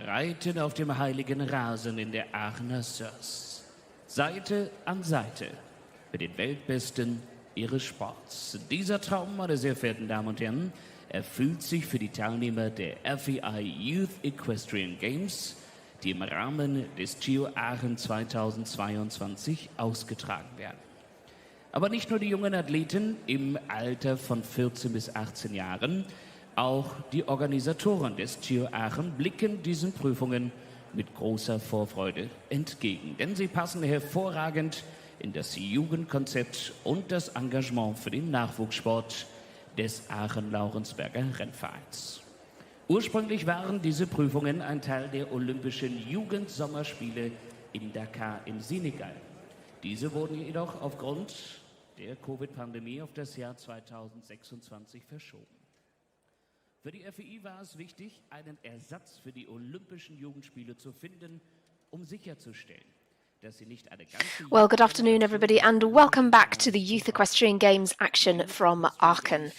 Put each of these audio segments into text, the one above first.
reiten auf dem heiligen Rasen in der Aachener Sörs. Seite an Seite mit den Weltbesten ihres Sports. Dieser Traum, meine sehr verehrten Damen und Herren, erfüllt sich für die Teilnehmer der FEI Youth Equestrian Games, die im Rahmen des Giro Aachen 2022 ausgetragen werden. Aber nicht nur die jungen Athleten im Alter von 14 bis 18 Jahren, auch die Organisatoren des Giro Aachen blicken diesen Prüfungen mit großer Vorfreude entgegen, denn sie passen hervorragend in das Jugendkonzept und das Engagement für den Nachwuchssport des Aachen-Laurensberger Rennvereins. Ursprünglich waren diese Prüfungen ein Teil der Olympischen Jugendsommerspiele in Dakar im Senegal. Diese wurden jedoch aufgrund der Covid-Pandemie auf das Jahr 2026 verschoben. Für die FEI war es wichtig, einen Ersatz für die Olympischen Jugendspiele zu finden, um sicherzustellen, dass sie nicht eine ganze... Well, good afternoon, everybody, and welcome back to the Youth Equestrian Games action from Aachen.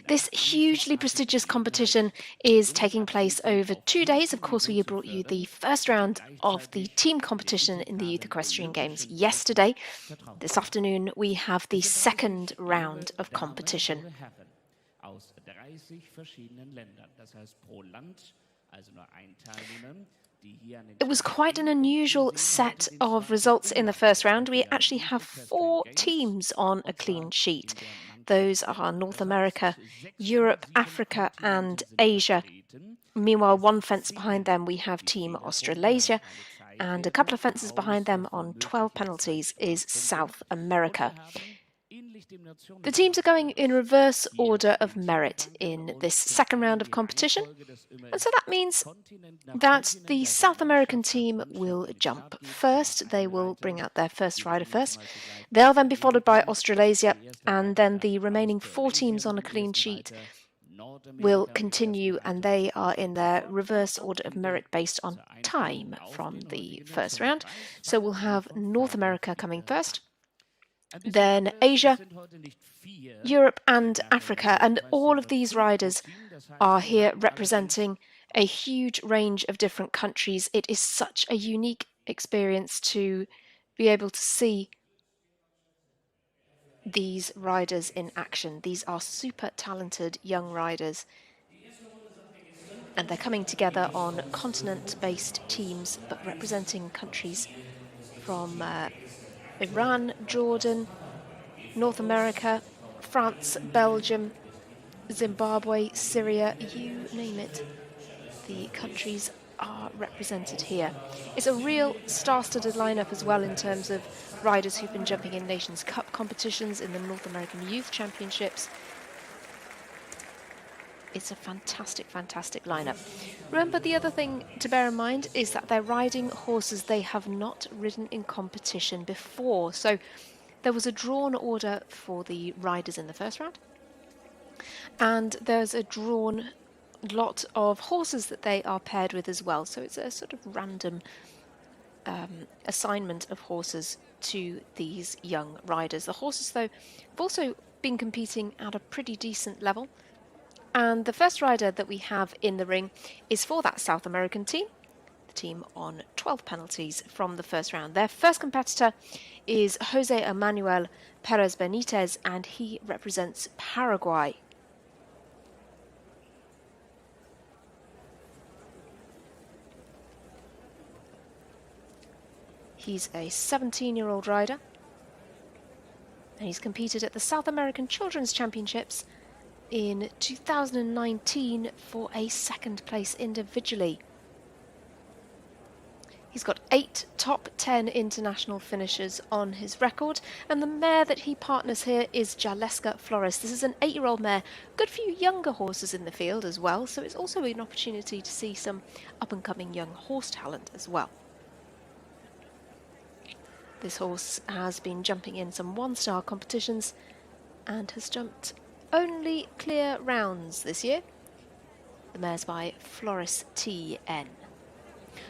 This hugely prestigious competition is taking place over 2 days. Of course, we brought you the first round of the team competition in the Youth Equestrian Games yesterday. This afternoon, we have the second round of competition. Aus 30 verschiedenen Ländern. Das heißt, pro Land, also nur ein Teilnehmer. It was quite an unusual set of results in the first round. We actually have 4 teams on a clean sheet. Those are North America, Europe, Africa and Asia. Meanwhile, one fence behind them we have Team Australasia, and a couple of fences behind them on 12 penalties is South America. The teams are going in reverse order of merit in this second round of competition, and so that means that the South American team will jump first. They will bring out their first rider first. They'll then be followed by Australasia, and then the remaining 4 teams on a clean sheet will continue, and they are in their reverse order of merit based on time from the first round. So we'll have North America coming first, then Asia, Europe and Africa, and all of these riders are here representing a huge range of different countries. It is such a unique experience to be able to see these riders in action. These are super talented young riders, and they're coming together on continent-based teams but representing countries from Iran, Jordan, North America, France, Belgium, Zimbabwe, Syria, you name it. The countries are represented here. It's a real star-studded lineup as well in terms of riders who've been jumping in Nations Cup competitions, in the North American Youth Championships. It's a fantastic, fantastic lineup. Remember, the other thing to bear in mind is that they're riding horses they have not ridden in competition before. So there was a drawn order for the riders in the first round, and there's a drawn lot of horses that they are paired with as well. So it's a sort of random assignment of horses to these young riders. The horses, though, have also been competing at a pretty decent level. And the first rider that we have in the ring is for that South American team, the team on 12 penalties from the first round. Their first competitor is Jose Emanuel Perez Benitez, and he represents Paraguay. He's a 17-year-old rider, and he's competed at the South American Children's Championships in 2019 for a second place individually. He's got 8 top 10 international finishes on his record, and the mare that he partners here is Jaleska Flores. This is an 8-year-old mare, good few younger horses in the field as well, so it's also an opportunity to see some up-and-coming young horse talent as well. This horse has been jumping in some one-star competitions and has jumped only clear rounds this year. The mare's by Floris TN.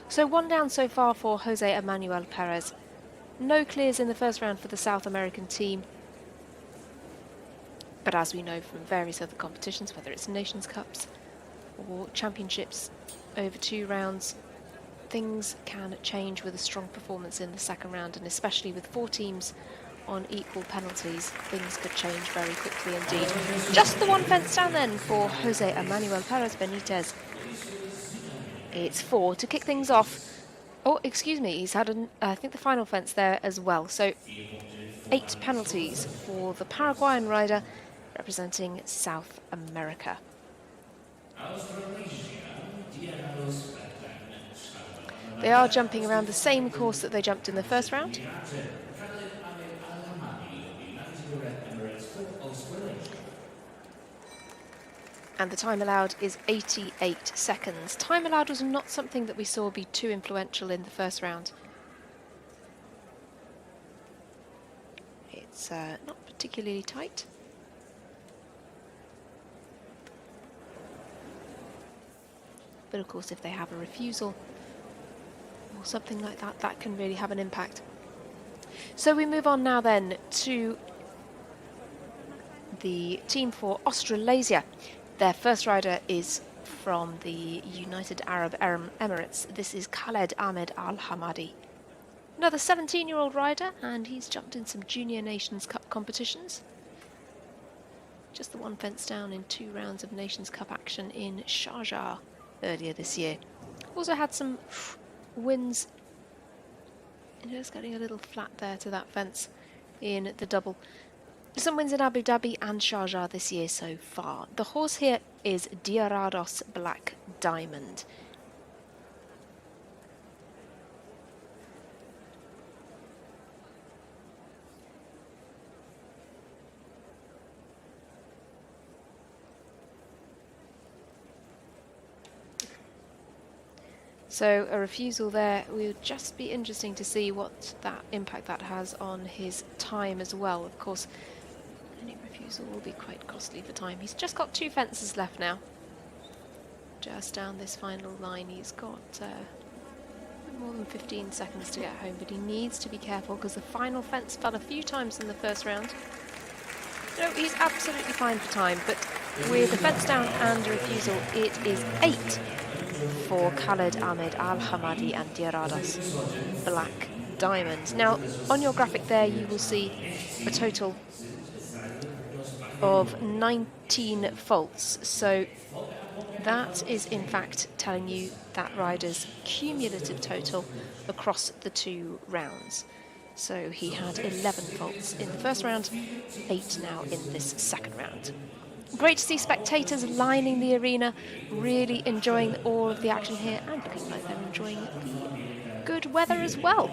So 1 down so far for Jose Emanuel Perez. No clears in the first round for the South American team. But as we know from various other competitions, whether it's Nations Cups or Championships over 2 rounds, things can change with a strong performance in the second round, and especially with 4 teams on equal penalties, things could change very quickly indeed. Just the one fence down then for Jose Emanuel Perez Benitez. It's 4 to kick things off. Oh, excuse me, he's had, I think, the final fence there as well. So 8 penalties for the Paraguayan rider representing South America. They are jumping around the same course that they jumped in the first round. And the time allowed is 88 seconds. Time allowed was not something that we saw be too influential in the first round. It's not particularly tight. But of course, if they have a refusal or something like that, that can really have an impact. So we move on now then to the team for Australasia. Their first rider is from the United Arab Emirates. This is Khaled Ahmed Al-Hamadi. Another 17-year-old rider, and he's jumped in some Junior Nations Cup competitions. Just the one fence down in 2 rounds of Nations Cup action in Sharjah earlier this year. Also had some wins. Just getting a little flat there to that fence in the double. Some wins in Abu Dhabi and Sharjah this year so far. The horse here is Diarados Black Diamond. So a refusal there will just be interesting to see what that impact that has on his time as well. Of course, any refusal will be quite costly for time. He's just got 2 fences left now. Just down this final line, he's got more than 15 seconds to get home, but he needs to be careful because the final fence fell a few times in the first round. No, he's absolutely fine for time, but with the fence down and a refusal, it is 8 for Khaled Ahmed Al-Hamadi and Diarados Black Diamond. Now, on your graphic there, you will see a total of 19 faults. So that is, in fact, telling you that rider's cumulative total across the 2 rounds. So he had 11 faults in the first round, 8 now in this second round. Great to see spectators lining the arena, really enjoying all of the action here, and looking like they're enjoying the good weather as well.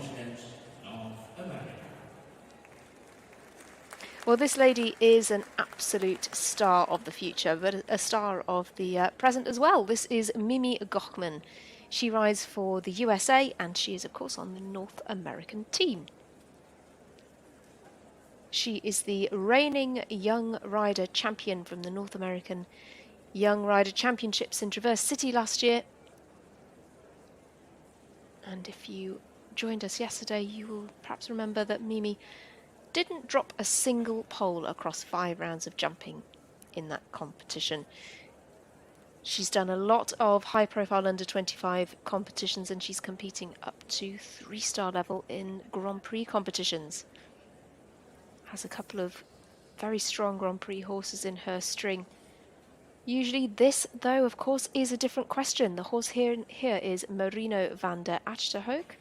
Well, this lady is an absolute star of the future, but a star of the present as well. This is Mimi Gachman. She rides for the USA, and she is, of course, on the North American team. She is the reigning young rider champion from the North American Young Rider Championships in Traverse City last year. And if you joined us yesterday, you will perhaps remember that Mimi didn't drop a single pole across 5 rounds of jumping in that competition. She's done a lot of high-profile under-25 competitions, and she's competing up to 3-star level in Grand Prix competitions. Has a couple of very strong Grand Prix horses in her string. Usually this, though, of course, is a different question. The horse here is Mourinho Van Der Achterhoek,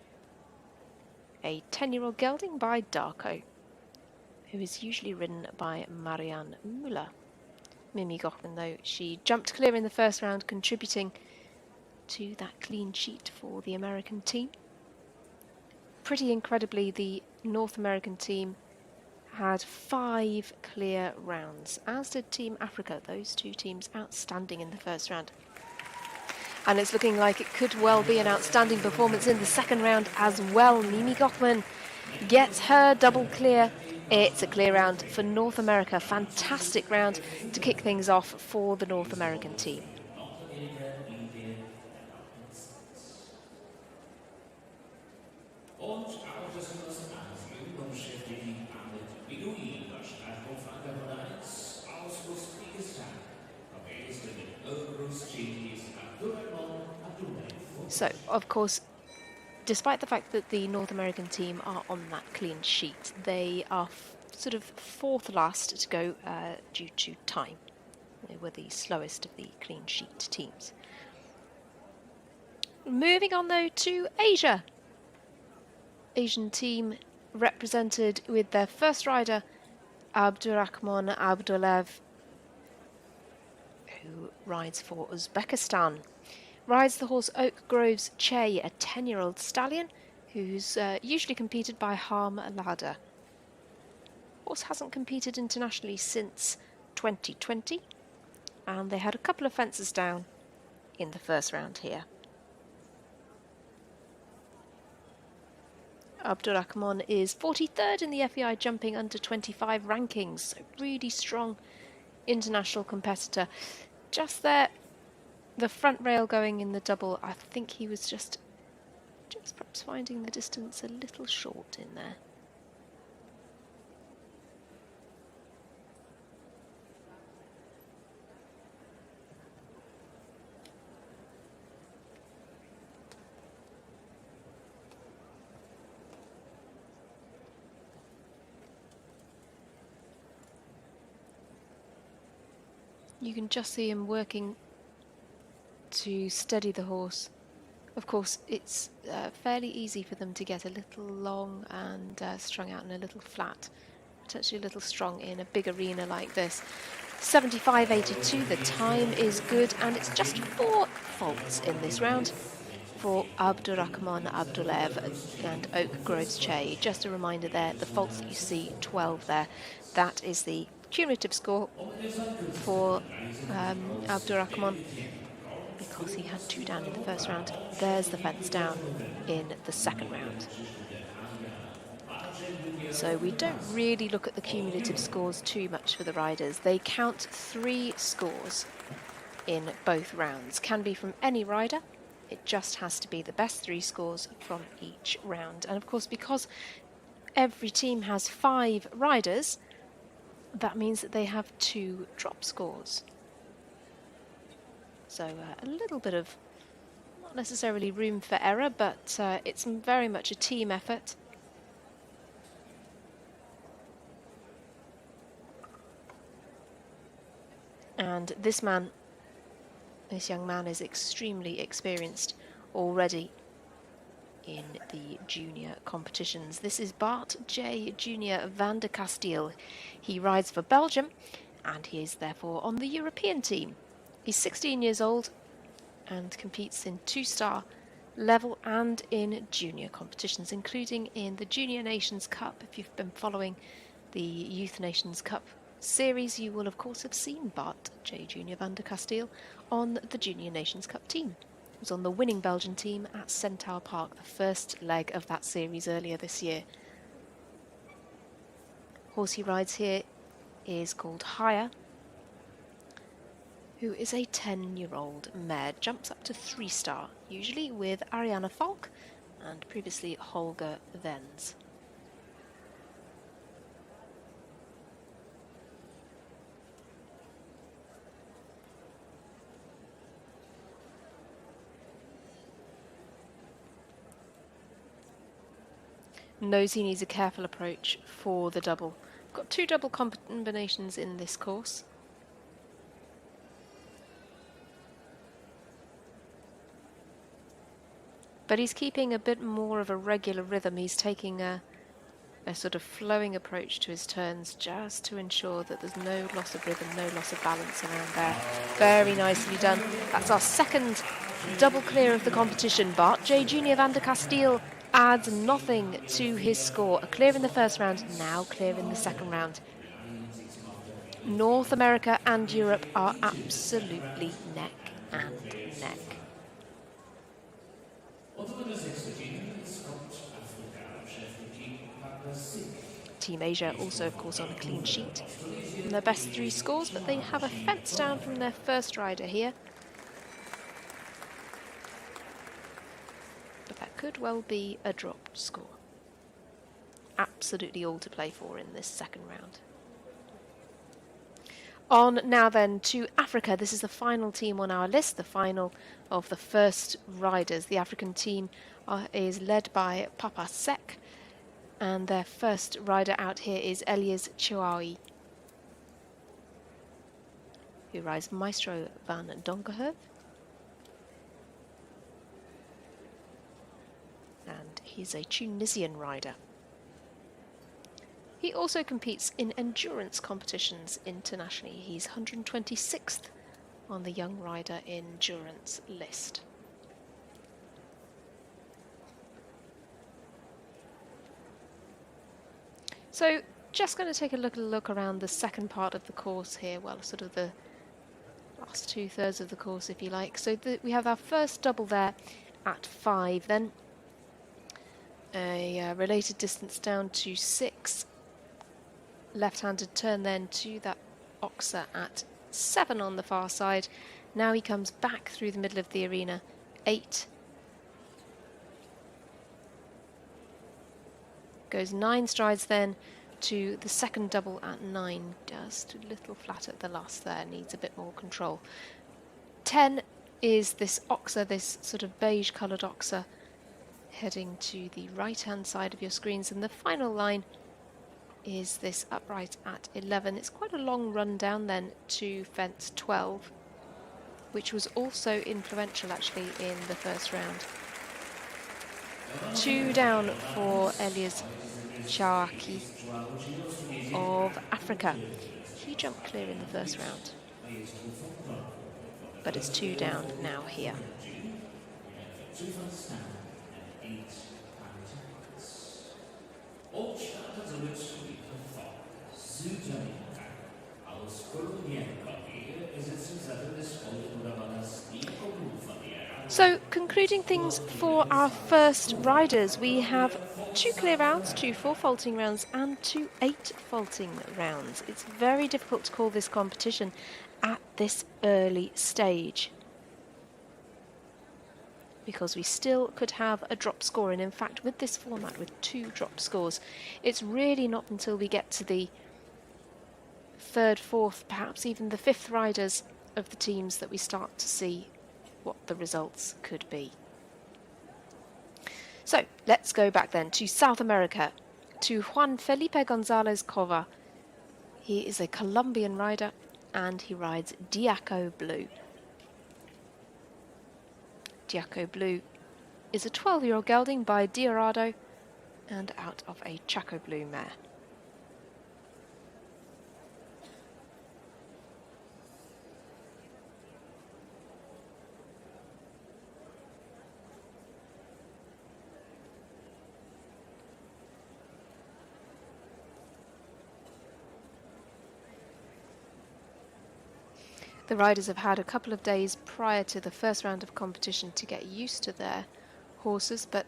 a 10-year-old gelding by Darko, who is usually ridden by Marianne Müller. Mimi Gachman, though, she jumped clear in the first round, contributing to that clean sheet for the American team. Pretty incredibly, the North American team had 5 clear rounds, as did Team Africa. Those 2 teams outstanding in the first round. And it's looking like it could well be an outstanding performance in the second round as well. Mimi Gachman gets her double clear. It's a clear round for North America. Fantastic round to kick things off for the North American team. So, of course, despite the fact that the North American team are on that clean sheet, they are sort of fourth last to go due to time. They were the slowest of the clean sheet teams. Moving on though to Asia. Asian team represented with their first rider, Abdurrahman Abdulev, who rides for Uzbekistan. Rides the horse Oak Grove's Che, a 10-year-old stallion who's usually competed by Harm Lada. Horse hasn't competed internationally since 2020, and they had a couple of fences down in the first round here. Abdurrahman is 43rd in the FEI jumping under 25 rankings, so really strong international competitor. Just there, the front rail going in the double, I think he was just perhaps finding the distance a little short in there. You can just see him working to steady the horse. Of course, it's fairly easy for them to get a little long and strung out and a little flat, potentially a little strong in a big arena like this. 75.82, the time is good, and it's just 4 faults in this round for Abdurrahman Abdulev and Oak Grove's Che. Just a reminder there, the faults that you see, 12 there, that is the cumulative score for Abdurrahman, because he had 2 down in the first round. There's the fence down in the second round. So we don't really look at the cumulative scores too much for the riders. They count 3 scores in both rounds. Can be from any rider. It just has to be the best 3 scores from each round. And of course, because every team has 5 riders, that means that they have 2 drop scores. So a little bit of, not necessarily room for error, but it's very much a team effort. And this young man is extremely experienced already in the junior competitions. This is Bart J. Jr. van der Kasteel. He rides for Belgium, and he is therefore on the European team. He's 16 years old and competes in 2-star level and in junior competitions, including in the Junior Nations Cup. If you've been following the Youth Nations Cup series, you will of course have seen Bart J. Jr. van der Kasteel on the Junior Nations Cup team. He was on the winning Belgian team at Centaur Park, the first leg of that series earlier this year. Horse he rides here is called Haye, who is a 10-year-old mare. Jumps up to 3-star, usually with Ariana Falk and previously Holger Venz. Knows he needs a careful approach for the double. Got 2 double combinations in this course. But he's keeping a bit more of a regular rhythm. He's taking a sort of flowing approach to his turns, just to ensure that there's no loss of rhythm, no loss of balance around there. Very nicely done. That's our second double clear of the competition. Bart J. Jr. van der Kasteel adds nothing to his score. A clear in the first round, now clear in the second round. North America and Europe are absolutely neck and neck. Team Asia also, of course, on a clean sheet. And their best 3 scores, but they have a fence down from their first rider here. But that could well be a dropped score. Absolutely all to play for in this second round. On now then to Africa. This is the final team on our list, the final of the first riders. The African team is led by Papa Sek, and their first rider out here is Elias Chouaoui, who rides Maestro Van Donkerhoef. And he's a Tunisian rider. He also competes in endurance competitions internationally. He's 126th on the young rider endurance list. So just going to take a look around the second part of the course here, well, sort of the last 2/3 of the course, if you like. So we have our first double there at 5, then a related distance down to 6. Left-handed turn then to that Oxer at 7 on the far side. Now he comes back through the middle of the arena, 8. Goes 9 strides then to the second double at 9. Just a little flat at the last there, needs a bit more control. 10 is this Oxer, this sort of beige coloured Oxer, heading to the right-hand side of your screens. And the final line is this upright at 11. It's quite a long run down then to fence 12, which was also influential actually in the first round. 2 down for Elias Chouaoui of Africa. He jumped clear in the first round, but it's 2 down now here. So, concluding things for our first riders, we have 2 clear rounds, 2 4 faulting rounds and 2 8 faulting rounds. It's very difficult to call this competition at this early stage, because we still could have a drop score, and in fact with this format with 2 drop scores, it's really not until we get to the 3rd, 4th, perhaps even the 5th riders of the teams that we start to see what the results could be. So let's go back then to South America, to Juan Felipe Gonzalez Cova. He is a Colombian rider and he rides Diaco Blue. Diaco Blue is a 12-year-old gelding by Diorado and out of a Chaco Blue mare. The riders have had a couple of days prior to the first round of competition to get used to their horses, but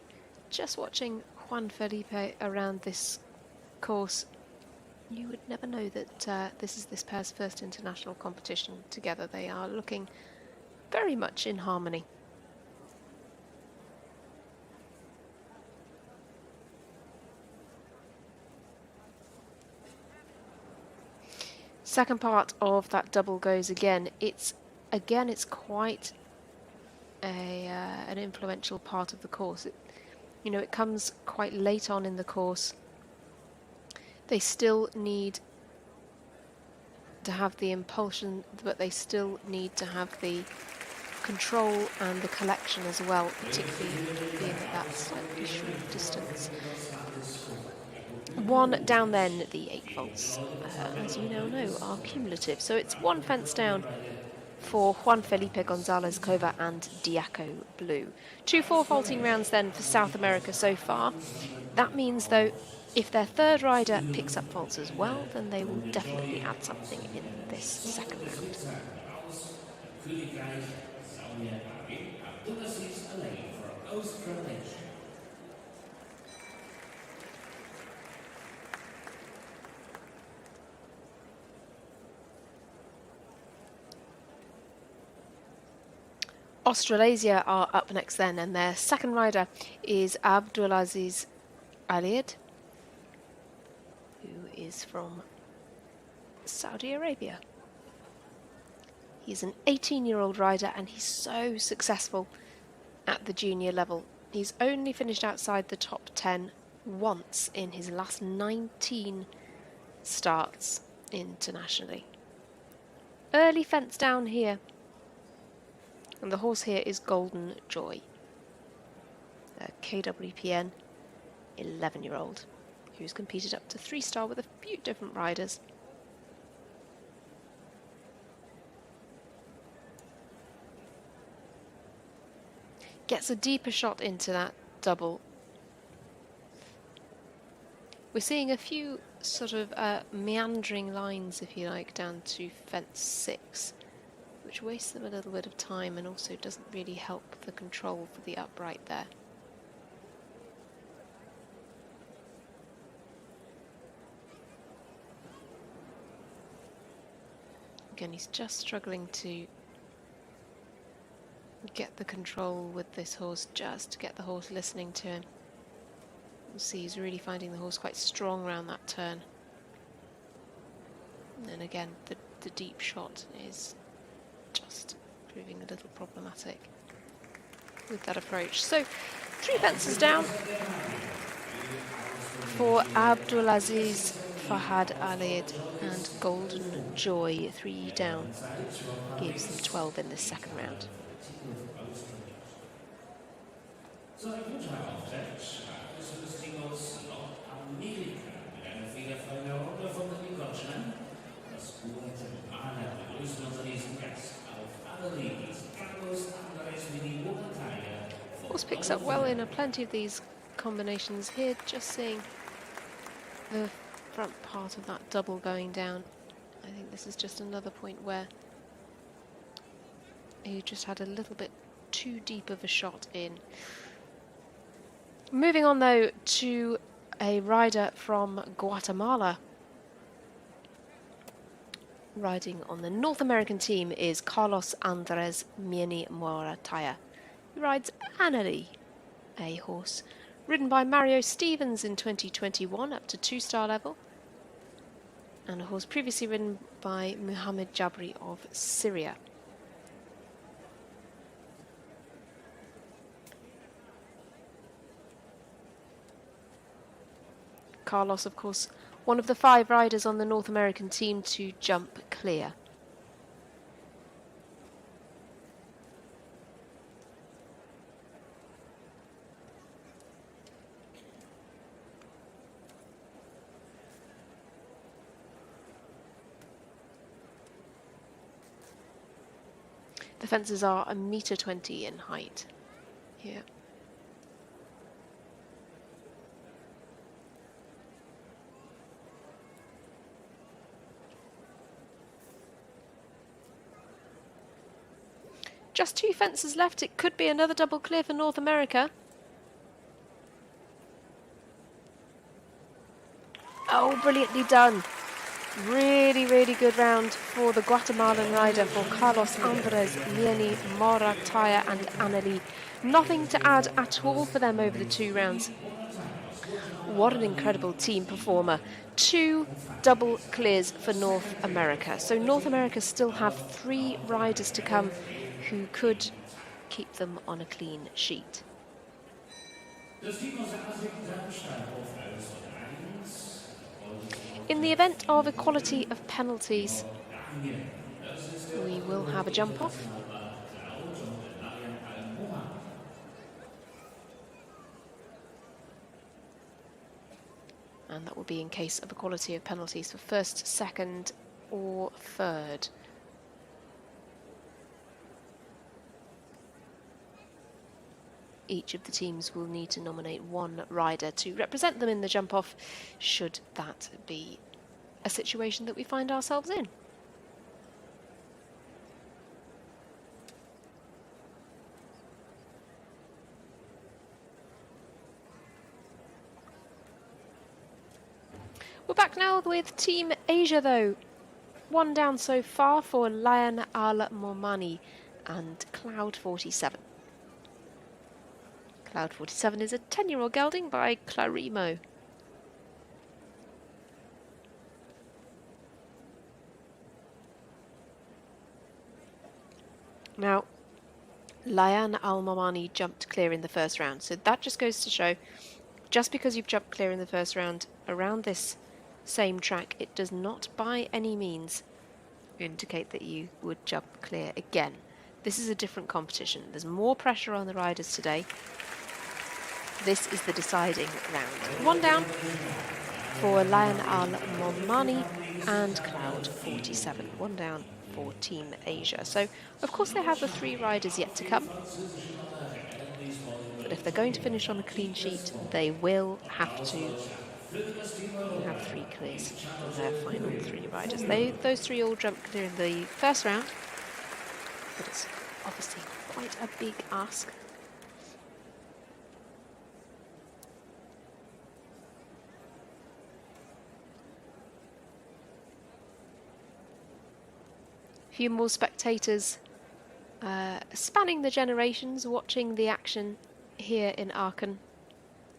just watching Juan Felipe around this course, you would never know that this is this pair's first international competition together. They are looking very much in harmony. Second part of that double goes again. It's quite an influential part of the course. It comes quite late on in the course. They still need to have the impulsion, but they still need to have the control and the collection as well, particularly being at that slightly short distance. 1 down then, the 8 faults, as you now know, are cumulative. So it's 1 fence down for Juan Felipe Gonzalez Cova and Diaco Blue. 2 4 faulting rounds then for South America so far. That means, though, if their third rider picks up faults as well, then they will definitely add something in this second round. Australasia are up next then, and their second rider is Abdul Aziz Aliyad, who is from Saudi Arabia. He's an 18-year-old rider and he's so successful at the junior level. He's only finished outside the top 10 once in his last 19 starts internationally. Early fence down here. And the horse here is Golden Joy, a KWPN 11-year-old who's competed up to 3-star with a few different riders. Gets a deeper shot into that double. We're seeing a few sort of meandering lines, if you like, down to fence 6, which wastes them a little bit of time and also doesn't really help the control for the upright there. Again, he's just struggling to get the control with this horse, just to get the horse listening to him. You see he's really finding the horse quite strong around that turn. And then again, the deep shot is just proving a little problematic with that approach. So 3 fences down for Abdul Aziz, Fahad Aliyad and Golden Joy. 3 down gives them 12 in the second round. Horse picks up well in plenty of these combinations here, just seeing the front part of that double going down. I think this is just another point where he just had a little bit too deep of a shot in. Moving on though to a rider from Guatemala. Riding on the North American team is Carlos Andres Mieni Morataya, who rides Annalie, a horse ridden by Mario Stevens in 2021 up to 2-star level, and a horse previously ridden by Muhammad Jabri of Syria. Carlos, of course, one of the 5 riders on the North American team to jump clear. The fences are 1.20 meters in height here. Just 2 fences left. It could be another double clear for North America. Oh, brilliantly done. Really, really good round for the Guatemalan rider, for Carlos Andres Mieni Morataya and Annalie. Nothing to add at all for them over the 2 rounds. What an incredible team performer. 2 double clears for North America. So North America still have 3 riders to come who could keep them on a clean sheet. In the event of equality of penalties, we will have a jump off. And that will be in case of equality of penalties for first, second or third. Each of the teams will need to nominate 1 rider to represent them in the jump-off, should that be a situation that we find ourselves in. We're back now with Team Asia though. 1 down so far for Lion Al-Momani and Cloud 47. Cloud 47 is a 10-year-old gelding by Clarimo. Now, Layan Al-Mamani jumped clear in the first round, so that just goes to show, just because you've jumped clear in the first round around this same track, it does not by any means indicate that you would jump clear again. This is a different competition. There's more pressure on the riders today. This is the deciding round. One down for Layan Al-Mamani and Cloud 47. One down for Team Asia. So, of course, they have the 3 riders yet to come. But if they're going to finish on a clean sheet, they will have to have 3 clears for their final 3 riders. Those 3 all jumped clear in the first round, but it's obviously quite a big ask. A few more spectators spanning the generations watching the action here in Aachen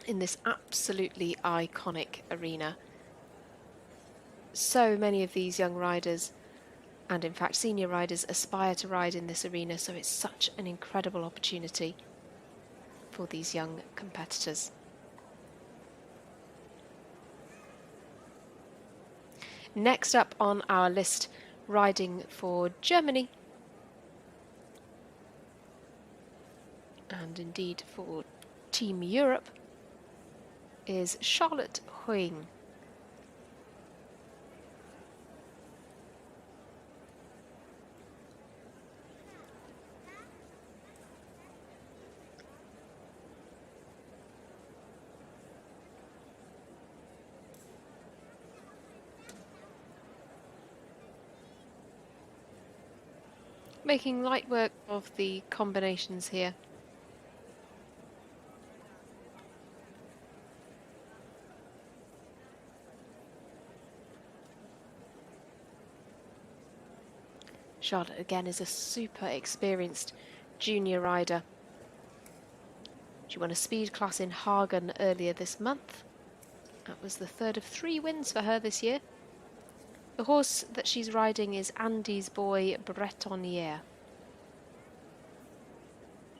in this absolutely iconic arena. So many of these young riders, and in fact senior riders, aspire to ride in this arena, so it's such an incredible opportunity for these young competitors. Next up on our list, riding for Germany, and indeed for Team Europe, is Charlotte Huing. Making light work of the combinations here. Charlotte again is a super experienced junior rider. She won a speed class in Hagen earlier this month. That was the 3rd of 3 wins for her this year. The horse that she's riding is Andy's boy Bretonnier,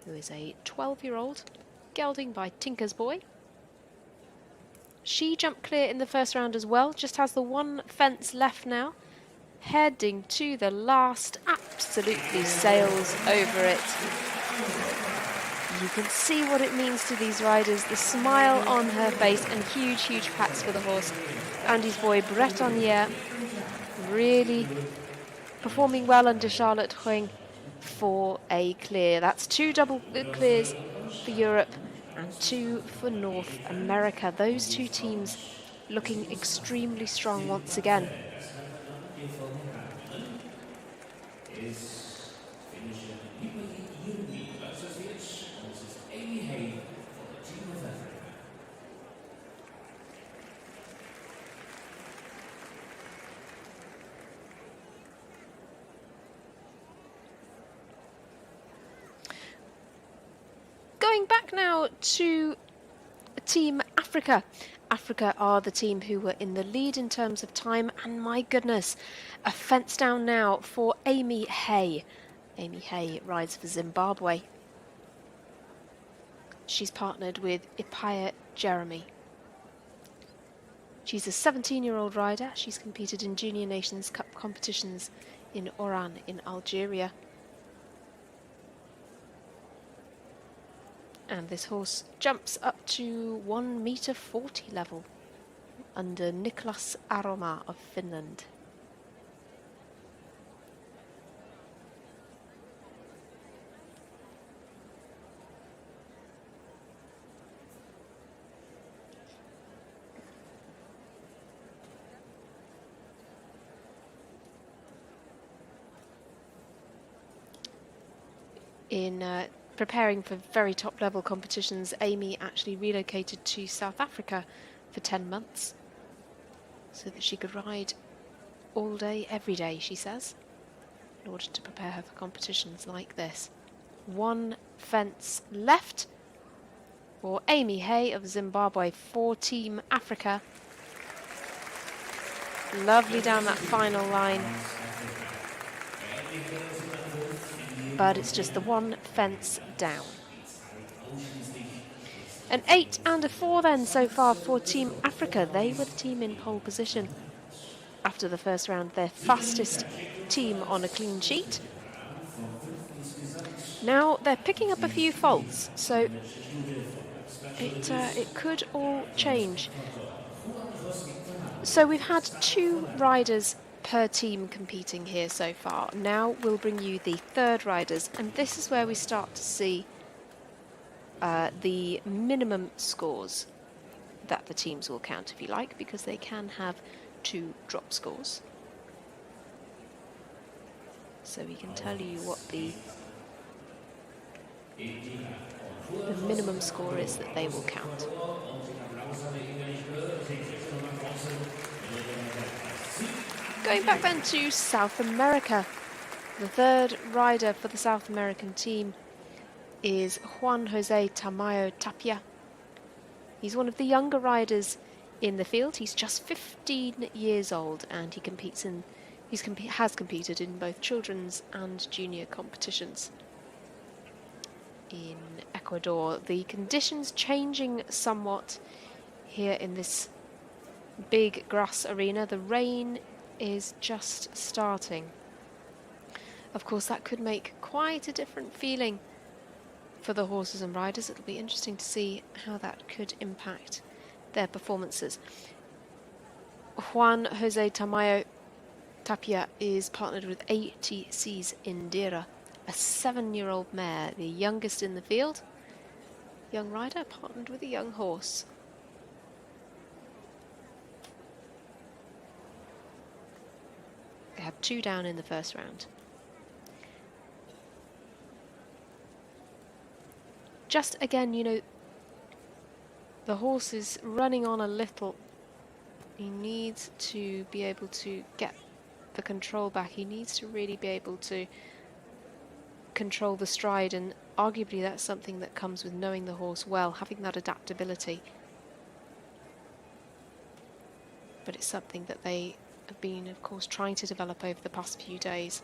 who is a 12-year-old gelding by Tinker's Boy. She jumped clear in the first round as well, just has the 1 fence left now. Heading to the last, absolutely sails over it. You can see what it means to these riders, the smile on her face, and huge, huge pats for the horse. Andy's boy Bretonnier really performing well under Charlotte Huing for a clear. That's 2 double clears for Europe and 2 for North America. Those 2 teams looking extremely strong once again. Going back now to Team Africa. Africa are the team who were in the lead in terms of time, and my goodness, a fence down now for Amy Haye. Amy Haye rides for Zimbabwe. She's partnered with Ipaya Jeremy. She's a 17-year-old rider. She's competed in Junior Nations Cup competitions in Oran in Algeria. And this horse jumps up to 1.40 meter level under Niklas Aroma of Finland. In preparing for very top level competitions, Amy actually relocated to South Africa for 10 months so that she could ride all day, every day, she says, in order to prepare her for competitions like this. 1 fence left for Amy Haye of Zimbabwe for Team Africa. Lovely down that final line. but it's just the one fence down. An 8 and a 4 then so far for Team Africa. They were the team in pole position after the first round, their fastest team on a clean sheet. Now they're picking up a few faults, so it could all change. So we've had 2 riders per team competing here so far. Now we'll bring you the 3rd riders, and this is where we start to see the minimum scores that the teams will count, if you like, because they can have 2 drop scores. So we can tell you what the minimum score is that they will count. Going back then to South America, the 3rd rider for the South American team is Juan Jose Tamayo Tapia. He's one of the younger riders in the field. He's just 15 years old, and he has competed in both children's and junior competitions in Ecuador. The conditions changing somewhat here in this big grass arena. The rain is just starting. Of course, that could make quite a different feeling for the horses and riders. It'll be interesting to see how that could impact their performances. Juan Jose Tamayo Tapia is partnered with ATC's Indira, a 7-year-old mare, the youngest in the field. Young rider partnered with a young horse. They had 2 down in the first round. Just again, you know, the horse is running on a little. He needs to be able to get the control back. He needs to really be able to control the stride, and arguably that's something that comes with knowing the horse well, having that adaptability. But it's something that they have been, of course, trying to develop over the past few days.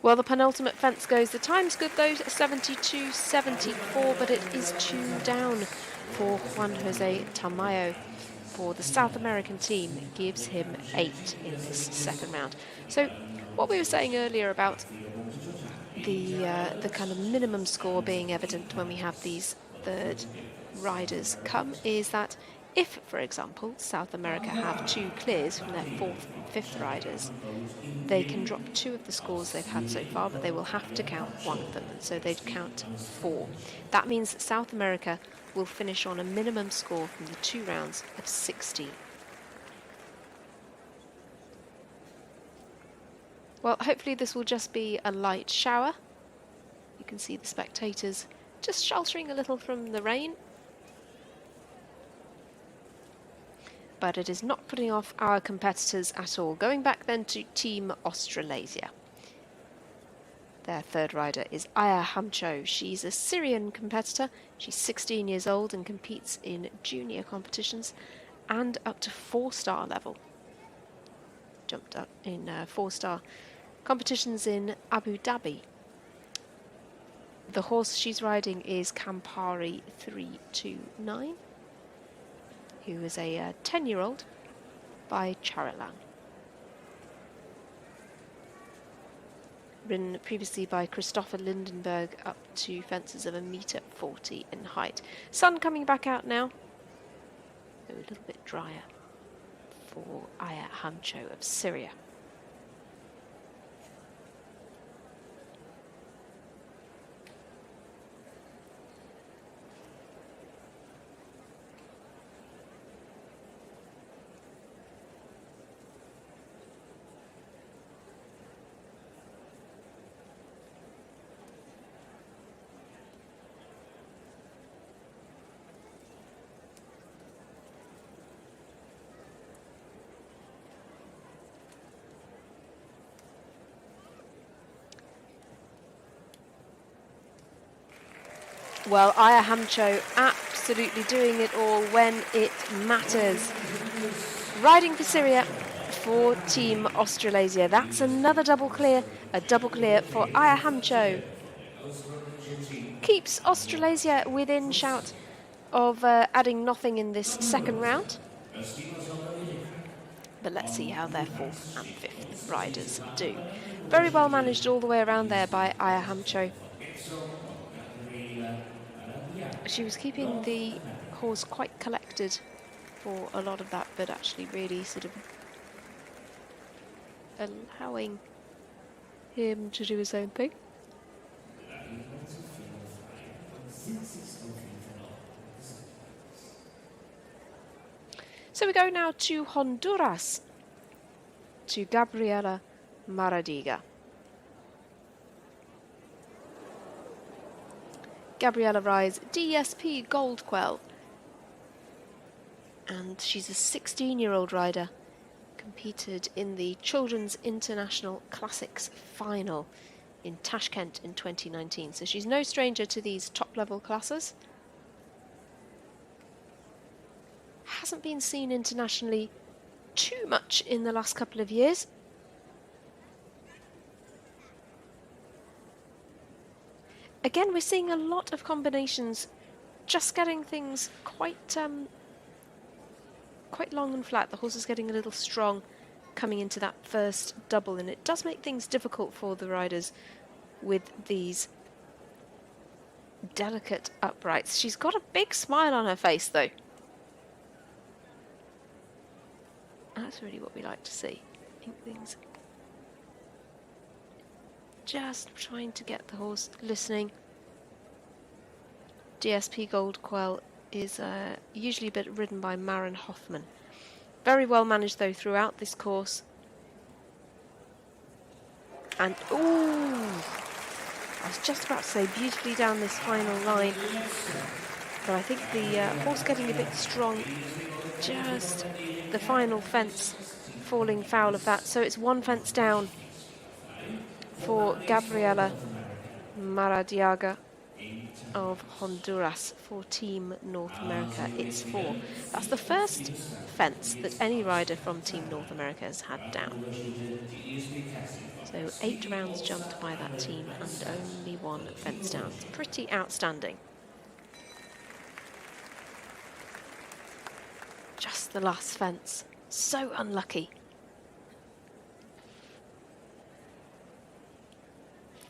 Well, the penultimate fence goes. The time's good though, 72.74, but it is 2 down for Juan Jose Tamayo. For the South American team, it gives him 8 in this second round. So what we were saying earlier about the kind of minimum score being evident when we have these 3rd riders come is that if, for example, South America have 2 clears from their 4th and 5th riders, they can drop 2 of the scores they've had so far, but they will have to count 1 of them, and so they'd count 4. That means that South America will finish on a minimum score from the 2 rounds of 60. Well, hopefully this will just be a light shower. You can see the spectators just sheltering a little from the rain. But it is not putting off our competitors at all. Going back then to Team Australasia. Their 3rd rider is Aya Hamcho. She's a Syrian competitor. She's 16 years old and competes in junior competitions and up to 4-star level. Jumped up in 4-star competitions in Abu Dhabi. The horse she's riding is Campari 329. Who is a 10-year-old by Charalan. Ridden previously by Christopher Lindenberg up to fences of 1.40 m in height. Sun coming back out now. A little bit drier for Aya Hamcho of Syria. Well, Aya Hamcho absolutely doing it all when it matters. Riding for Syria for Team Australasia. That's another double clear. A double clear for Aya Hamcho. Keeps Australasia within shout of adding nothing in this second round. But let's see how their fourth and fifth riders do. Very well managed all the way around there by Aya Hamcho. She was keeping the horse quite collected for a lot of that, but actually really sort of allowing him to do his own thing. So we go now to Honduras, to Gabriela Maradiga. Gabriela rides DSP Goldquell, and she's a 16-year-old rider, competed in the Children's International Classics final in Tashkent in 2019, so she's no stranger to these top-level classes. Hasn't been seen internationally too much in the last couple of years. Again, we're seeing a lot of combinations, just getting things quite long and flat. The horse is getting a little strong coming into that first double, and it does make things difficult for the riders with these delicate uprights. She's got a big smile on her face, though. That's really what we like to see. I think things just trying to get the horse listening. DSP Goldquell is usually a bit ridden by Maren Hoffman. Very well managed though throughout this course. And ooh, I was just about to say beautifully down this final line, but I think the horse getting a bit strong. Just the final fence falling foul of that. So it's one fence down for Gabriela Maradiaga of Honduras for Team North America. It's 4. That's the first fence that any rider from Team North America has had down. So 8 rounds jumped by that team and only 1 fence down. It's pretty outstanding. Just the last fence. So unlucky.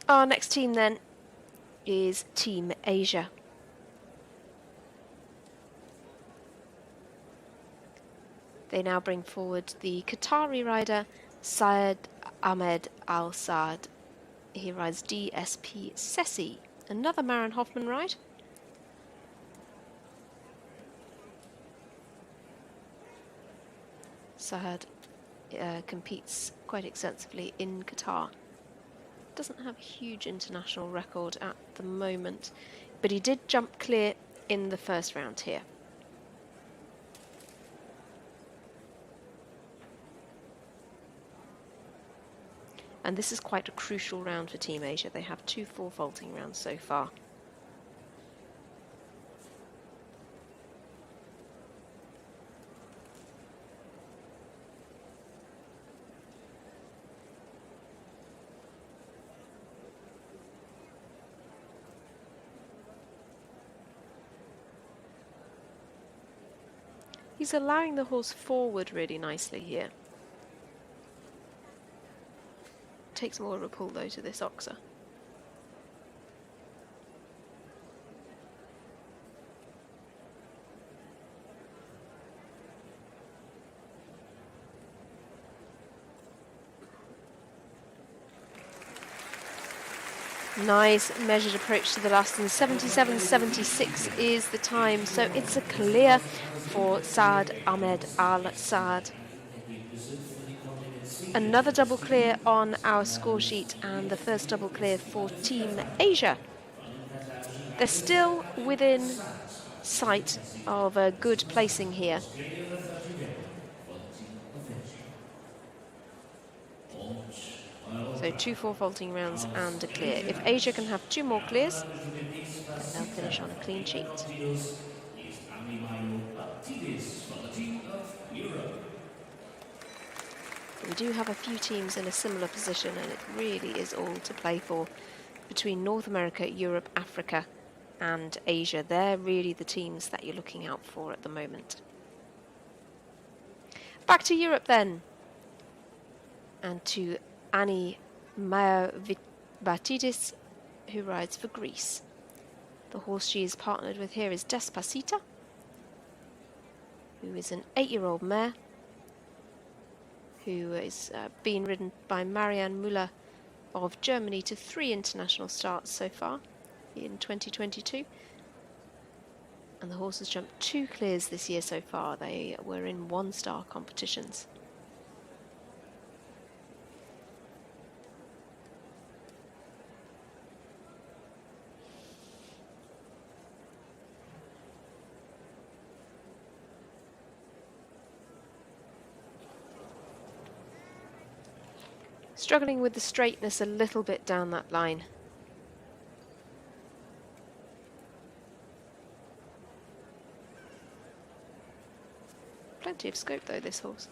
Our next team then is Team Asia. They now bring forward the Qatari rider Syed Ahmed Al Saad. He rides DSP Sessi, another Maren Hoffman ride. Saad competes quite extensively in Qatar. Doesn't have a huge international record at the moment, but he did jump clear in the first round here. And this is quite a crucial round for Team Asia. They have 2 4 vaulting rounds so far. He's allowing the horse forward really nicely here. Takes more of a pull though to this oxer. Nice measured approach to the last, and 77.76 is the time, so it's a clear for Saad Ahmed Al Saad. Another double clear on our score sheet, and the first double clear for Team Asia. They're still within sight of a good placing here. So 2 4 vaulting rounds and a clear. If Asia can have 2 more clears, they'll finish on a clean sheet. We do have a few teams in a similar position, and it really is all to play for between North America, Europe, Africa and Asia. They're really the teams that you're looking out for at the moment. Back to Europe then, and to Annie Batidis, who rides for Greece. The horse she is partnered with here is Despacito, who is an 8-year-old mare who is being ridden by Marianne Müller of Germany to 3 international starts so far in 2022. And the horse has jumped 2 clears this year so far. They were in 1-star competitions. Struggling with the straightness a little bit down that line. Plenty of scope though, this horse.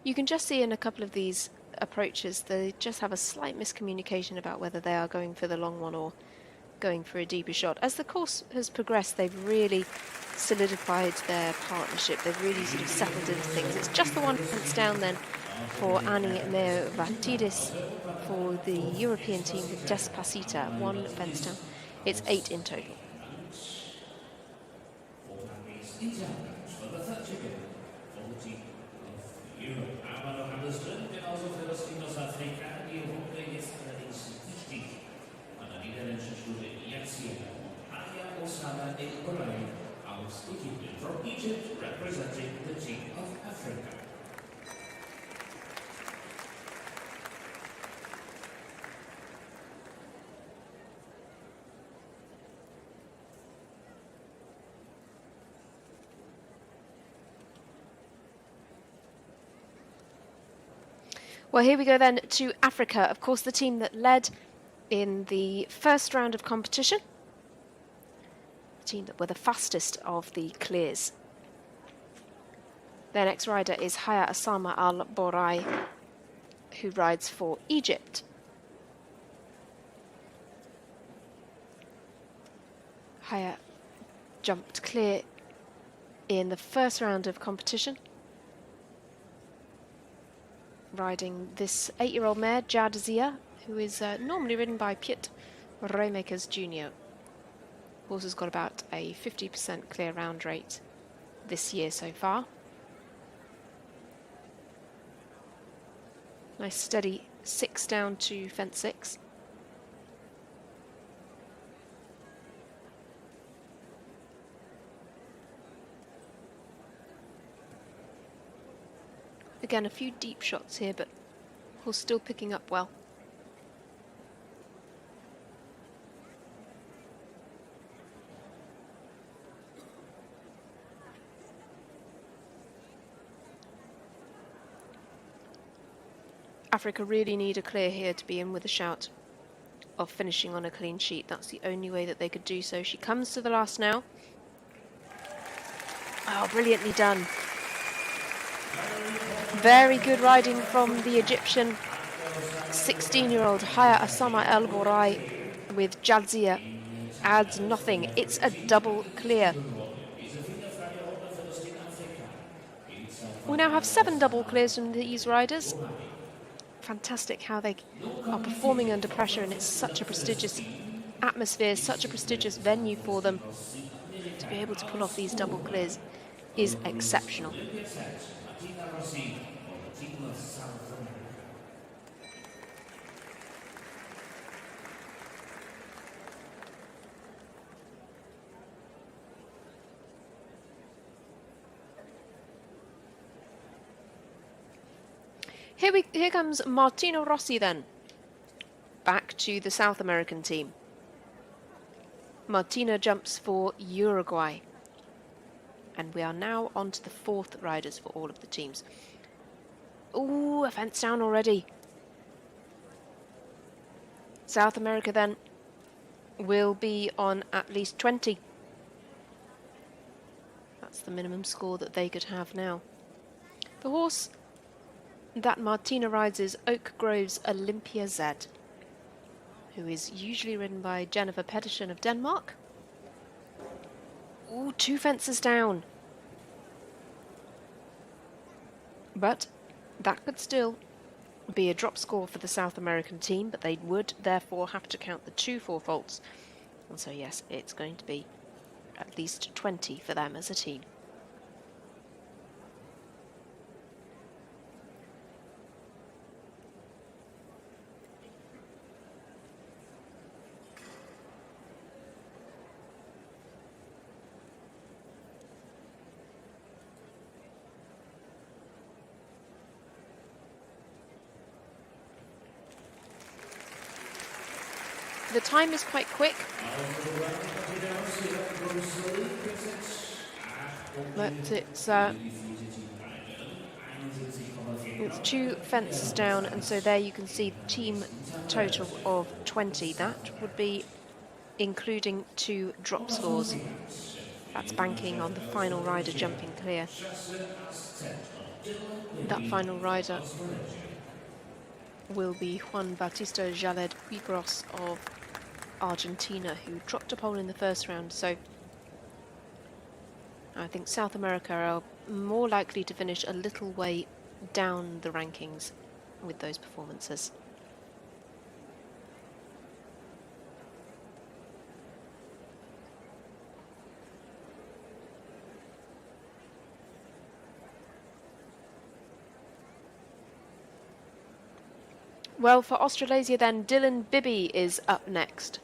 You can just see in a couple of these approaches, they just have a slight miscommunication about whether they are going for the long one or going for a deeper shot. As the course has progressed, they've really solidified their partnership. They've really sort of settled into things. It's just the 1 fence down then for Annie Vatidis for the European team with Despacito. 1 fence down. It's 8 in total. Genauso für das Team aus Afrika. Die Runde ist allerdings wichtig. An der niederländischen Schule Yazia Haye aus Ägypten. From Egypt, representing the team of Africa. Well, here we go then to Africa. Of course, the team that led in the first round of competition. The team that were the fastest of the clears. Their next rider is Haye Asama Al-Borai, who rides for Egypt. Haye jumped clear in the first round of competition, riding this 8-year-old mare, Jad Gerardi, who is normally ridden by Piet Raymakers Jr. Horse has got about a 50% clear round rate this year so far. Nice steady 6 down to fence 6. Again, a few deep shots here, but horse still picking up well. Africa really need a clear here to be in with a shout of finishing on a clean sheet. That's the only way that they could do so. She comes to the last now. Oh, brilliantly done. Very good riding from the Egyptian 16-year-old Haye Asama Al-Borai with Jadzia. Adds nothing. It's a double clear. We now have 7 double clears from these riders. Fantastic how they are performing under pressure, and it's such a prestigious atmosphere, such a prestigious venue for them. To be able to pull off these double clears is exceptional. Here comes Martino Rossi then. Back to the South American team. Martina jumps for Uruguay. And we are now on to the 4th riders for all of the teams. Ooh, a fence down already. South America then will be on at least 20. That's the minimum score that they could have now. The horse that Martina rides is Oak Grove's Olympia Z, who is usually ridden by Jennifer Pedersen of Denmark. Ooh, 2 fences down. But that could still be a drop score for the South American team, but they would therefore have to count the 2 4-faults. And so yes, it's going to be at least 20 for them as a team. The time is quite quick, but it's 2 fences down, and so there you can see team total of 20. That would be including 2 drop scores. That's banking on the final rider jumping clear. That final rider will be Juan Bautista Jaled Quigros of Argentina, who dropped a pole in the first round. So I think South America are more likely to finish a little way down the rankings with those performances. Well, for Australasia then, Dylan Bibby is up next.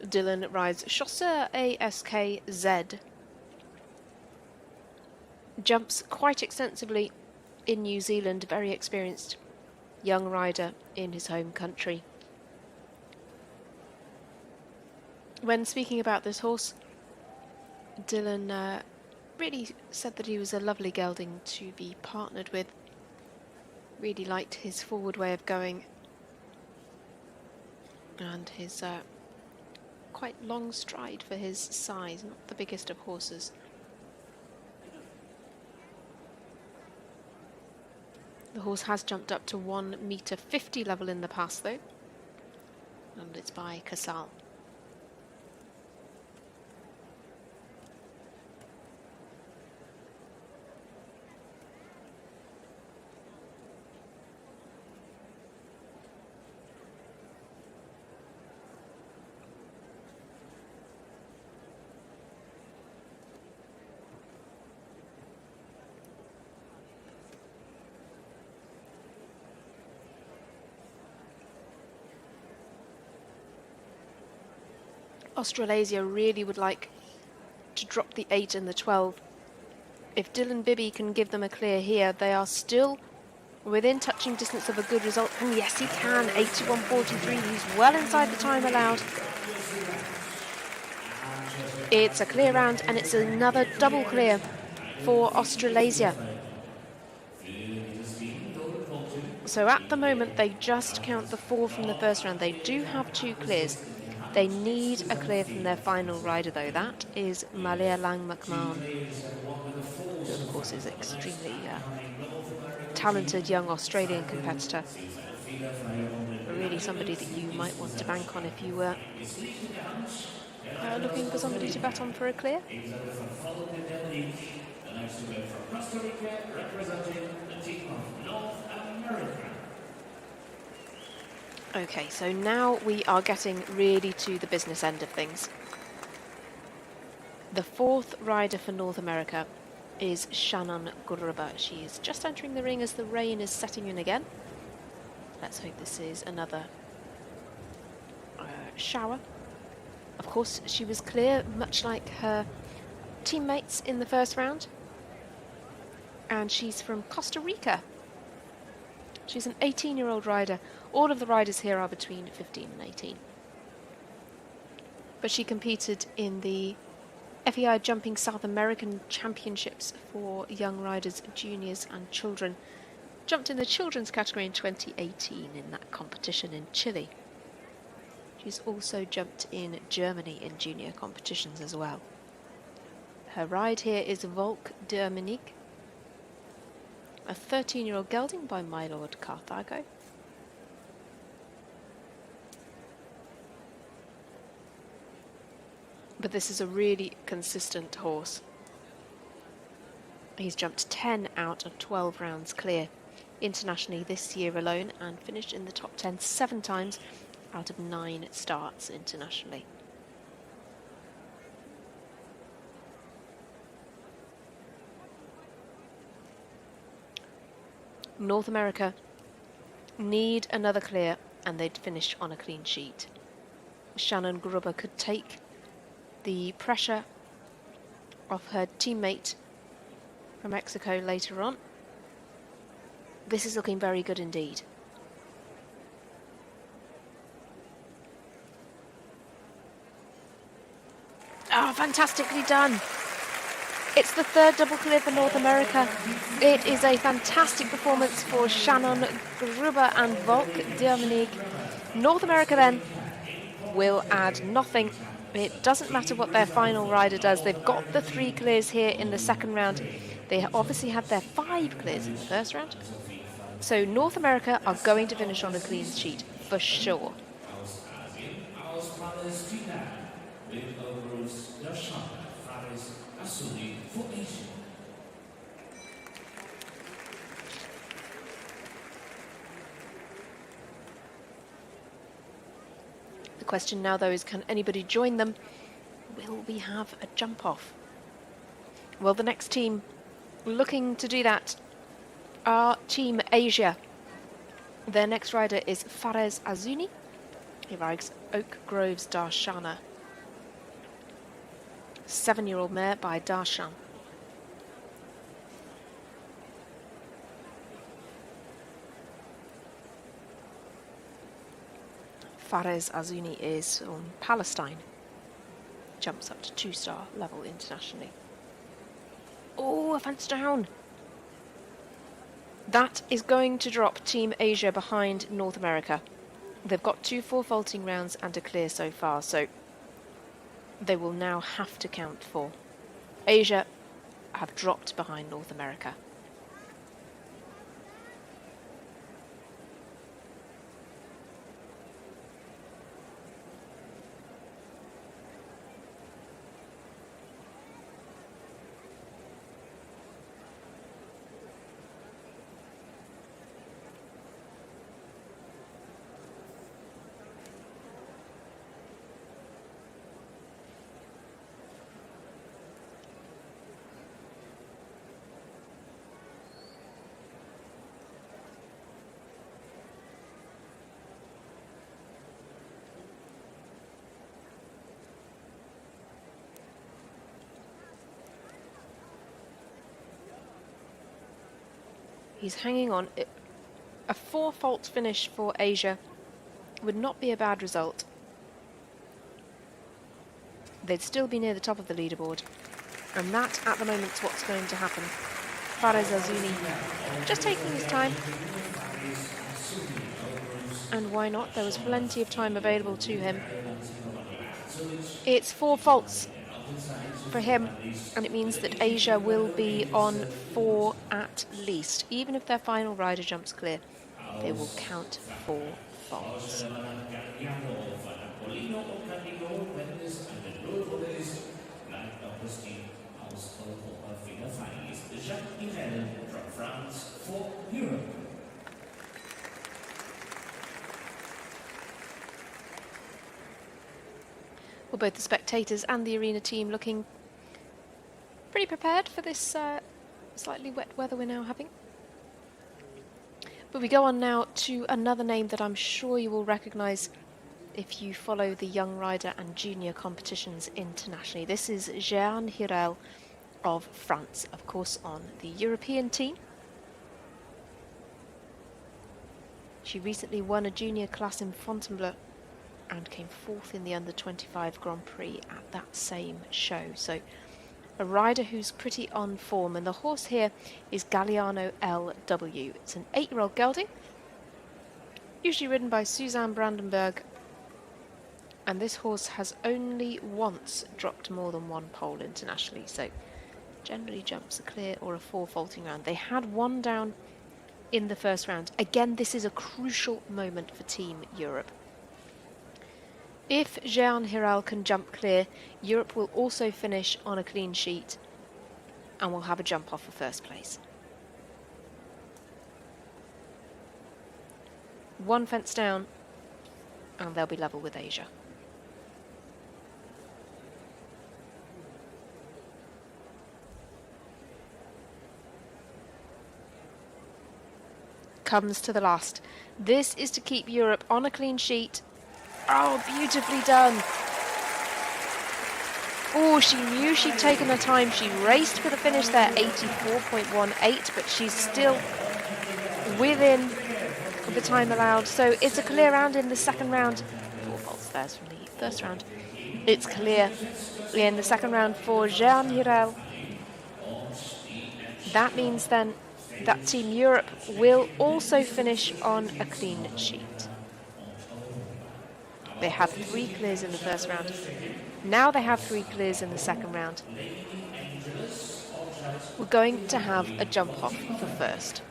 Dylan rides Chasseur ASK-Z. Jumps quite extensively in New Zealand, very experienced young rider in his home country. When speaking about this horse, Dylan really said that he was a lovely gelding to be partnered with. Really liked his forward way of going and his quite long stride for his size, not the biggest of horses. The horse has jumped up to 1.50 meter level in the pass though, and it's by Casal. Australasia really would like to drop the 8 and the 12. If Dylan Bibby can give them a clear here, they are still within touching distance of a good result. And yes, he can. 81.43. He's well inside the time allowed. It's a clear round, and it's another double clear for Australasia. So at the moment, they just count the 4 from the first round. They do have 2 clears. They need a clear from their final rider, though. That is Malia Lang McMahon, who, of course, is extremely talented young Australian competitor. Really somebody that you might want to bank on if you were looking for somebody to bet on for a clear. Okay, so now we are getting really to the business end of things. The 4th rider for North America is Shannon Gruber. She is just entering the ring as the rain is setting in again. Let's hope this is another shower. Of course, she was clear, much like her teammates in the first round. and she's from Costa Rica. She's an 18-year-old rider. All of the riders here are between 15 and 18. But she competed in the FEI Jumping South American Championships for young riders, juniors and children. Jumped in the children's category in 2018 in that competition in Chile. She's also jumped in Germany in junior competitions as well. Her ride here is Volk Dominique, a 13-year-old gelding by my Lord Carthago. But this is a really consistent horse. He's jumped 10 out of 12 rounds clear internationally this year alone and finished in the top 10 7 times out of 9 starts internationally. North America need another clear and they'd finish on a clean sheet. Shannon Gruber could take the pressure of her teammate from Mexico later on. This is looking very good indeed. Oh, fantastically done. It's the third double clear for North America. It is a fantastic performance for Shannon Gruber and Volk Dominique. North America then will add nothing. It doesn't matter what their final rider does. They've got the 3 clears here in the second round. They obviously had their 5 clears in the first round. So North America are going to finish on a clean sheet for sure. The question now, though, is can anybody join them? Will we have a jump off? Well, the next team looking to do that are Team Asia. Their next rider is Perez Azuni. He rides Oak Grove's Darshana. 7-year-old mare by Darshan. Perez Azuni is from Palestine. Jumps up to 2-star level internationally. Oh, a fence down. That is going to drop Team Asia behind North America. They've got 2 4 faulting rounds and a clear so far, so they will now have to count for. Asia have dropped behind North America. He's hanging on. A 4-fault finish for Asia would not be a bad result. They'd still be near the top of the leaderboard. And that, at the moment, is what's going to happen. Perez Azuni just taking his time. And why not? There was plenty of time available to him. It's 4 faults for him, and it means that Asia will be on 4 at least. Even if their final rider jumps clear, they will count 4 faults. Well, both the spectators and the arena team looking pretty prepared for this slightly wet weather we're now having. But we go on now to another name that I'm sure you will recognise if you follow the young rider and junior competitions internationally. This is Jean Herrell of France, of course on the European team. She recently won a junior class in Fontainebleau and came 4th in the under-25 Grand Prix at that same show. So a rider who's pretty on form, and the horse here is Galliano LW. It's an 8-year-old gelding, usually ridden by Suzanne Brandenburg, and this horse has only once dropped more than one pole internationally, so generally jumps a clear or a 4 vaulting round. They had one down in the first round. Again, this is a crucial moment for Team Europe. If Jean Herrell can jump clear, Europe will also finish on a clean sheet and will have a jump off for first place. One fence down and they'll be level with Asia. Comes to the last. This is to keep Europe on a clean sheet. Oh, beautifully done. Oh, she knew she'd taken her time. She raced for the finish there, 84.18, but she's still within the time allowed. So it's a clear round in the second round. 4 faults there from the first round. It's clear in the second round for Jean Herrell. That means then that Team Europe will also finish on a clean sheet. They had 3 clears in the first round. Now they have 3 clears in the second round. We're going to have a jump off for first.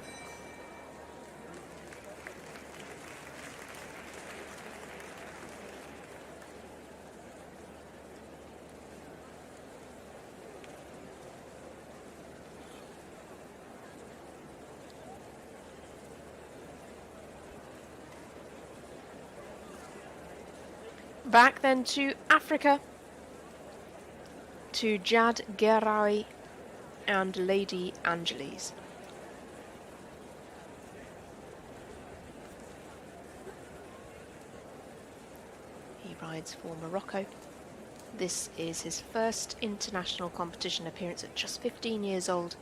Back then to Africa, to Jad Gerardi and Lady Angeles. He rides for Morocco. This is his first international competition appearance at just 15 years old.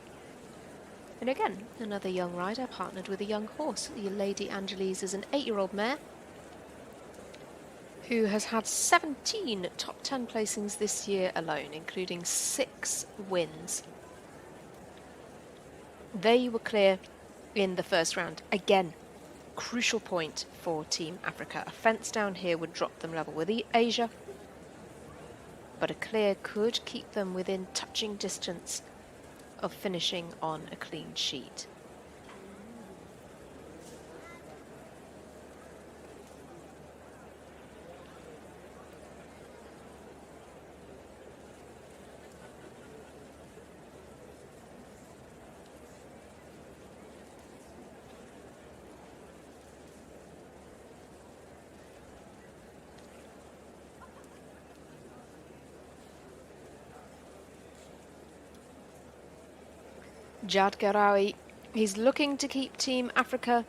And again, another young rider partnered with a young horse. The Lady Angeles is an 8-year-old mare who has had 17 top 10 placings this year alone, including 6 wins. They were clear in the first round. Again, crucial point for Team Africa. A fence down here would drop them level with Asia, but a clear could keep them within touching distance of finishing on a clean sheet. Jad Gerardi, he's looking to keep Team Africa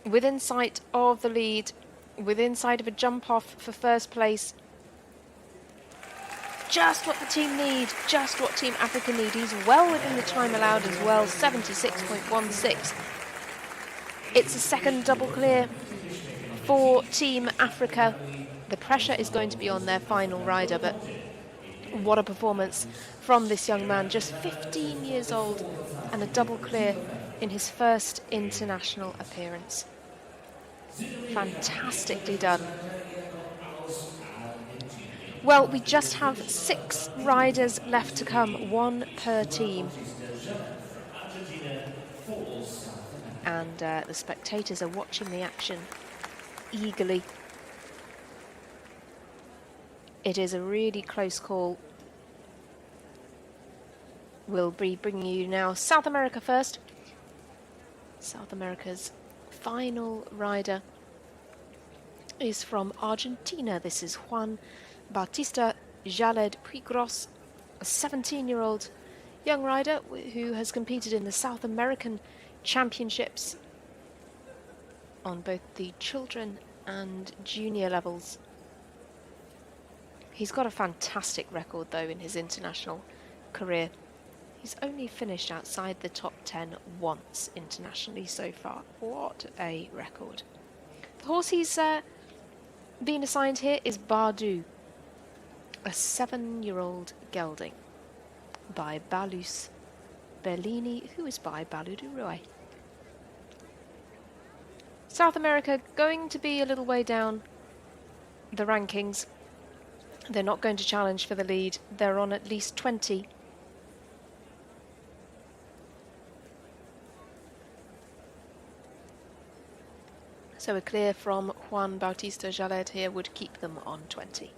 within sight of the lead, within sight of a jump off for first place. Just what the team need, just what Team Africa need. He's well within the time allowed as well, 76.16. It's a second double clear for Team Africa. The pressure is going to be on their final rider, but what a performance from this young man, just 15 years old, and a double clear in his first international appearance. Fantastically done. Well, we just have 6 riders left to come, 1 per team. And the spectators are watching the action eagerly. It is a really close call. We'll be bringing you now South America first. South America's final rider is from Argentina. This is Juan Bautista Jaled Puigros, a 17-year-old young rider who has competed in the South American Championships on both the children and junior levels. He's got a fantastic record, though, in his international career. He's only finished outside the top 10 once internationally so far. What a record. The horse he's been assigned here is Bardu, a 7-year-old gelding by Balus Bellini, who is by Baludu Roy. South America going to be a little way down the rankings. They're not going to challenge for the lead. They're on at least 20. So a clear from Juan Bautista Khaled here would keep them on 20.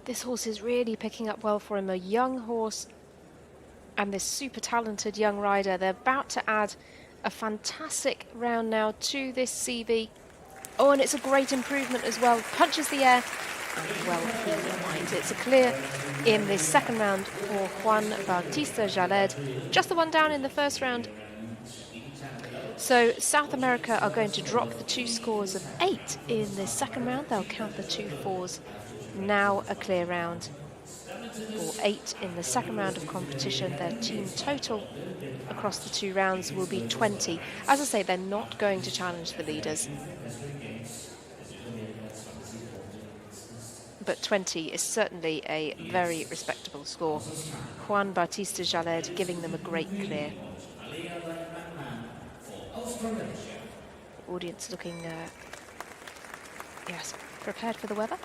This horse is really picking up well for him, a young horse and this super talented young rider. They're about to add a fantastic round now to this CV. Oh, and it's a great improvement as well. Punches the air and well he winds. It's a clear in this second round for Juan Bautista Khaled. Just the one down in the first round. So South America are going to drop the 2 scores of 8 in this second round. They'll count the 2 fours. Now a clear round for 8 in the second round of competition. Their team total across the 2 rounds will be 20. As I say, they're not going to challenge the leaders. But 20 is certainly a very respectable score. Juan Bautista Khaled giving them a great clear. Audience looking, yes, prepared for the weather.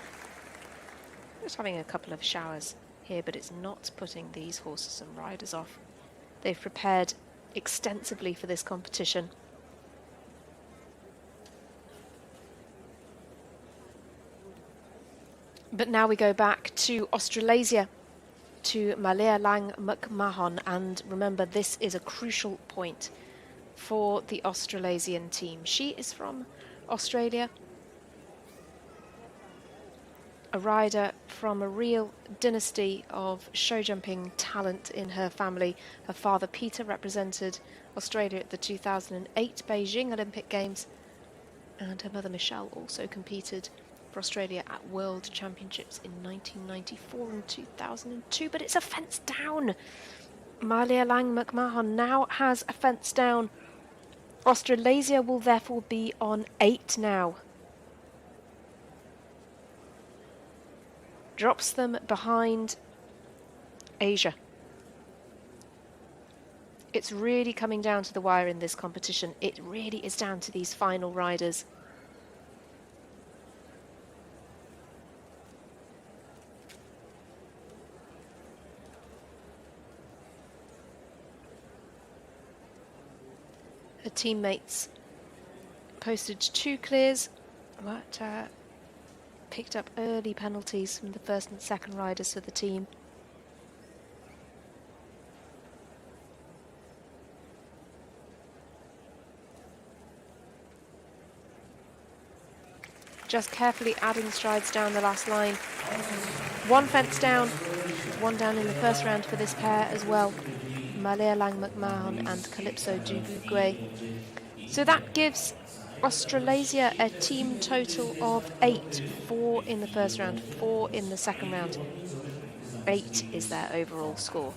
Just having a couple of showers here, but it's not putting these horses and riders off. They've prepared extensively for this competition. But now we go back to Australasia, to Malaya Lang McMahon, and remember this is a crucial point for the Australasian team. She is from Australia, a rider from a real dynasty of show jumping talent in her family. Her father Peter represented Australia at the 2008 Beijing Olympic Games, and her mother Michelle also competed for Australia at World Championships in 1994 and 2002. But it's a fence down. Malaya Lang McMahon now has a fence down. Australasia will therefore be on 8 now. Drops them behind Asia. It's really coming down to the wire in this competition. It really is down to these final riders. Her teammates posted 2 clears, but picked up early penalties from the first and second riders for the team. Just carefully adding strides down the last line. 1 fence down, 1 down in the first round for this pair as well. Malaya Lang McMahon and Calypso Dubugwe. So that gives Australasia a team total of 8. 4 in the first round, 4 in the second round. 8 is their overall score.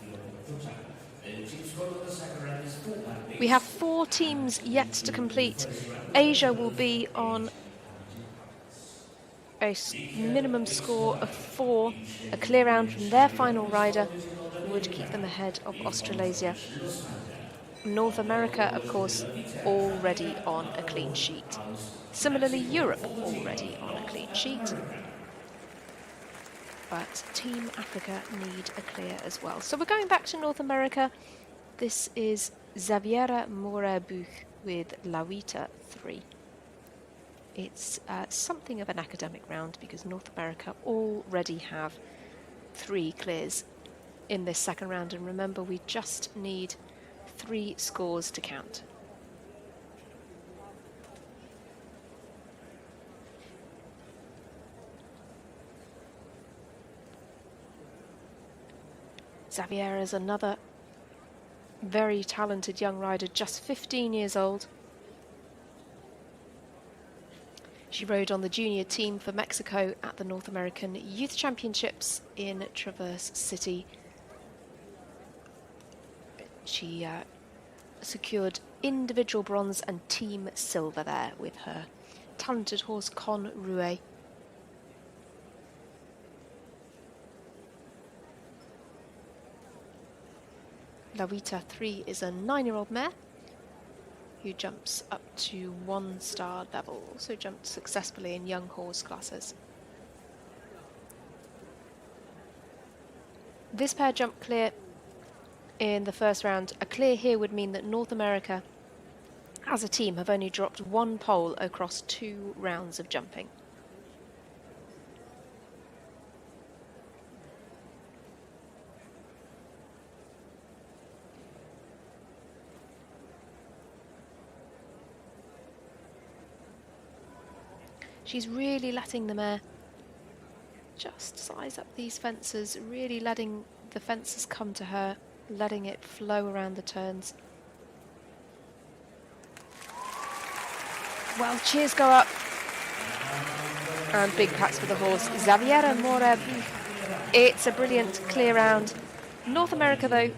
We have 4 teams yet to complete. Asia will be on a minimum score of 4. A clear round from their final rider would keep them ahead of Australasia. North America, of course, already on a clean sheet. Similarly, Europe already on a clean sheet. But Team Africa need a clear as well. So we're going back to North America. This is Xavier Moore with Lawita 3. It's something of an academic round because North America already have 3 clears in this second round. And remember, we just need 3 scores to count. Xavier is another very talented young rider, just 15 years old. She rode on the junior team for Mexico at the North American Youth Championships in Traverse City. She secured individual bronze and team silver there with her talented horse Con Rouet. La Vita 3 is a 9-year-old mare who jumps up to 1-star level, also jumped successfully in young horse classes. This pair jumped clear in the first round. A clear here would mean that North America as a team have only dropped 1 pole across 2 rounds of jumping. She's really letting the mare just size up these fences, really letting the fences come to her, letting it flow around the turns. Well, cheers go up. And big pats for the horse. Xavier Moore. It's a brilliant clear round. North America, though,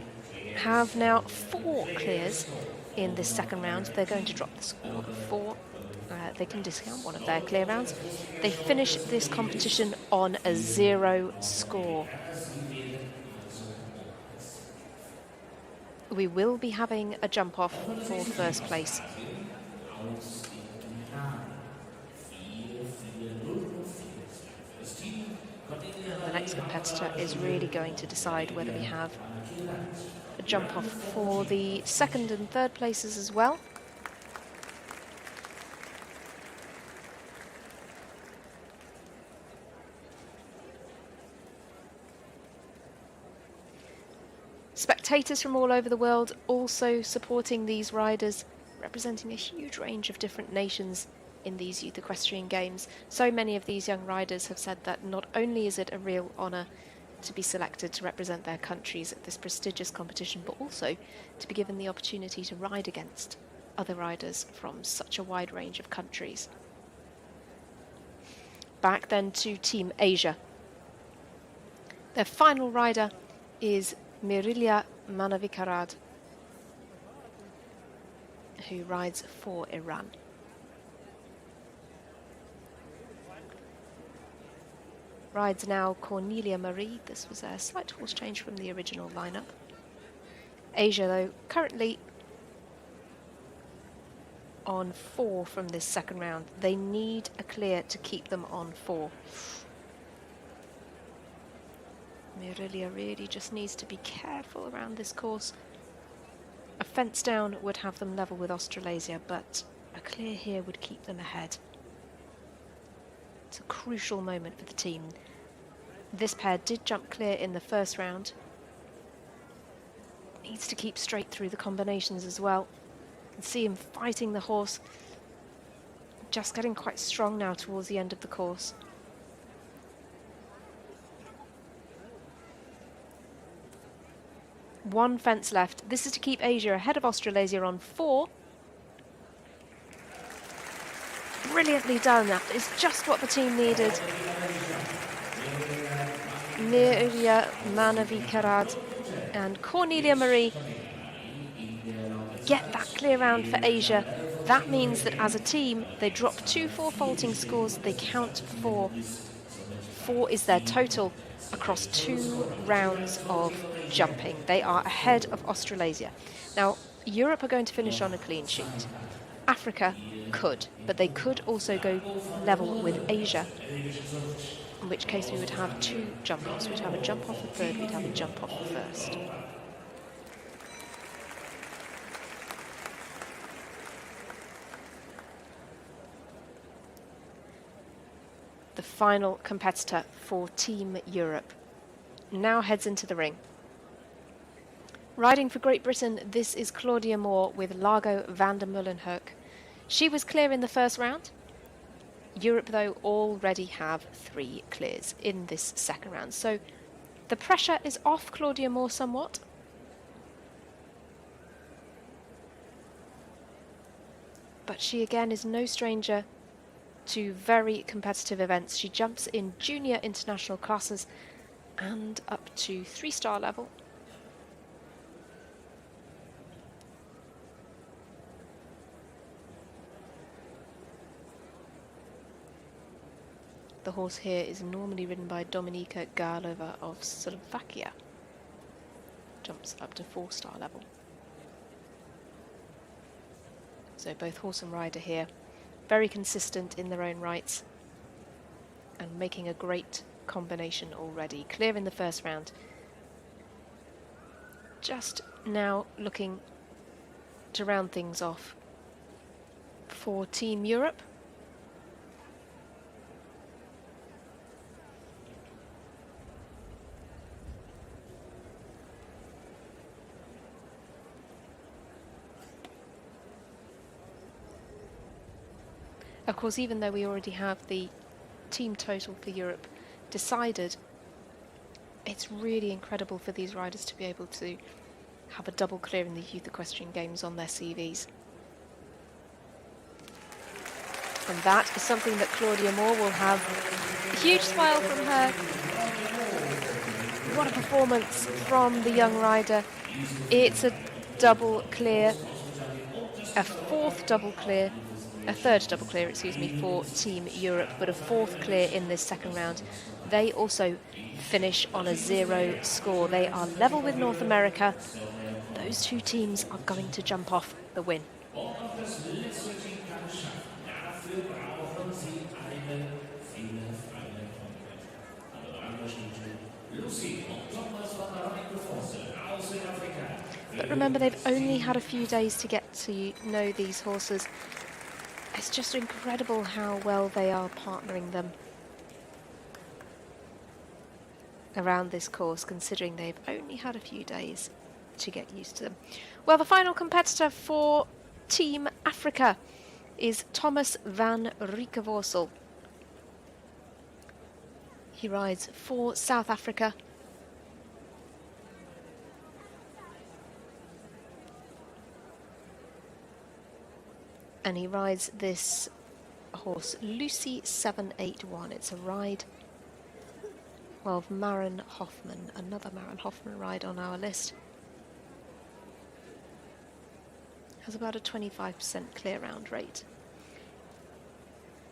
have now 4 clears in this second round. They're going to drop the score of 4. They can discount one of their clear rounds. They finish this competition on a 0 score. We will be having a jump off for first place. The next competitor is really going to decide whether we have a jump off for the second and third places as well. Spectators from all over the world also supporting these riders, representing a huge range of different nations in these Youth Equestrian Games. So many of these young riders have said that not only is it a real honour to be selected to represent their countries at this prestigious competition, but also to be given the opportunity to ride against other riders from such a wide range of countries. Back then to Team Asia. Their final rider is Mourinho Van Der Achterhoek, who rides for Iran. Rides now Cornelia Marie. This was a slight horse change from the original lineup. Asia, though, currently on 4 from this second round. They need a clear to keep them on 4. Mourinho really just needs to be careful around this course. A fence down would have them level with Australasia, but a clear here would keep them ahead. It's a crucial moment for the team. This pair did jump clear in the first round. Needs to keep straight through the combinations as well. You can see him fighting the horse. Just getting quite strong now towards the end of the course. One fence left. This is to keep Asia ahead of Australasia on 4. Brilliantly done. That is just what the team needed. Mourinho Van Der Achterhoek and Cornelia Marie get that clear round for Asia. That means that as a team, they drop 2 4 faulting scores. They count 4. 4 is their total across 2 rounds of jumping. They are ahead of Australasia. Now, Europe are going to finish on a clean sheet. Africa could, but they could also go level with Asia, in which case we would have 2 jump-offs. We'd have a jump-off for third, we'd have a jump-off for first. The final competitor for Team Europe now heads into the ring. Riding for Great Britain, this is Claudia Moore with Largo van der Molenhoek. She was clear in the first round. Europe, though, already have 3 clears in this second round. So the pressure is off Claudia Moore somewhat. But she again is no stranger to very competitive events. She jumps in junior international classes and up to 3-star level. The horse here is normally ridden by Dominika Garlova of Slovakia. Jumps up to 4-star level. So both horse and rider here, very consistent in their own rights and making a great combination already. Clear in the first round. Just now looking to round things off for Team Europe. Of course, even though we already have the team total for Europe decided, it's really incredible for these riders to be able to have a double clear in the Youth Equestrian Games on their CVs. And that is something that Claudia Moore will have a huge smile from her. What a performance from the young rider. It's a double clear, a third double clear, excuse me, for Team Europe, but a 4th clear in this second round. They also finish on a 0 score. They are level with North America. Those 2 teams are going to jump off the win. But remember, they've only had a few days to get to know these horses. It's just incredible how well they are partnering them around this course, considering they've only had a few days to get used to them. Well, the final competitor for Team Africa is Thomas van Riekevorsel. He rides for South Africa. And he rides this horse, Lucy 781. It's a ride of Maren Hoffman, another Maren Hoffman ride on our list. Has about a 25% clear round rate.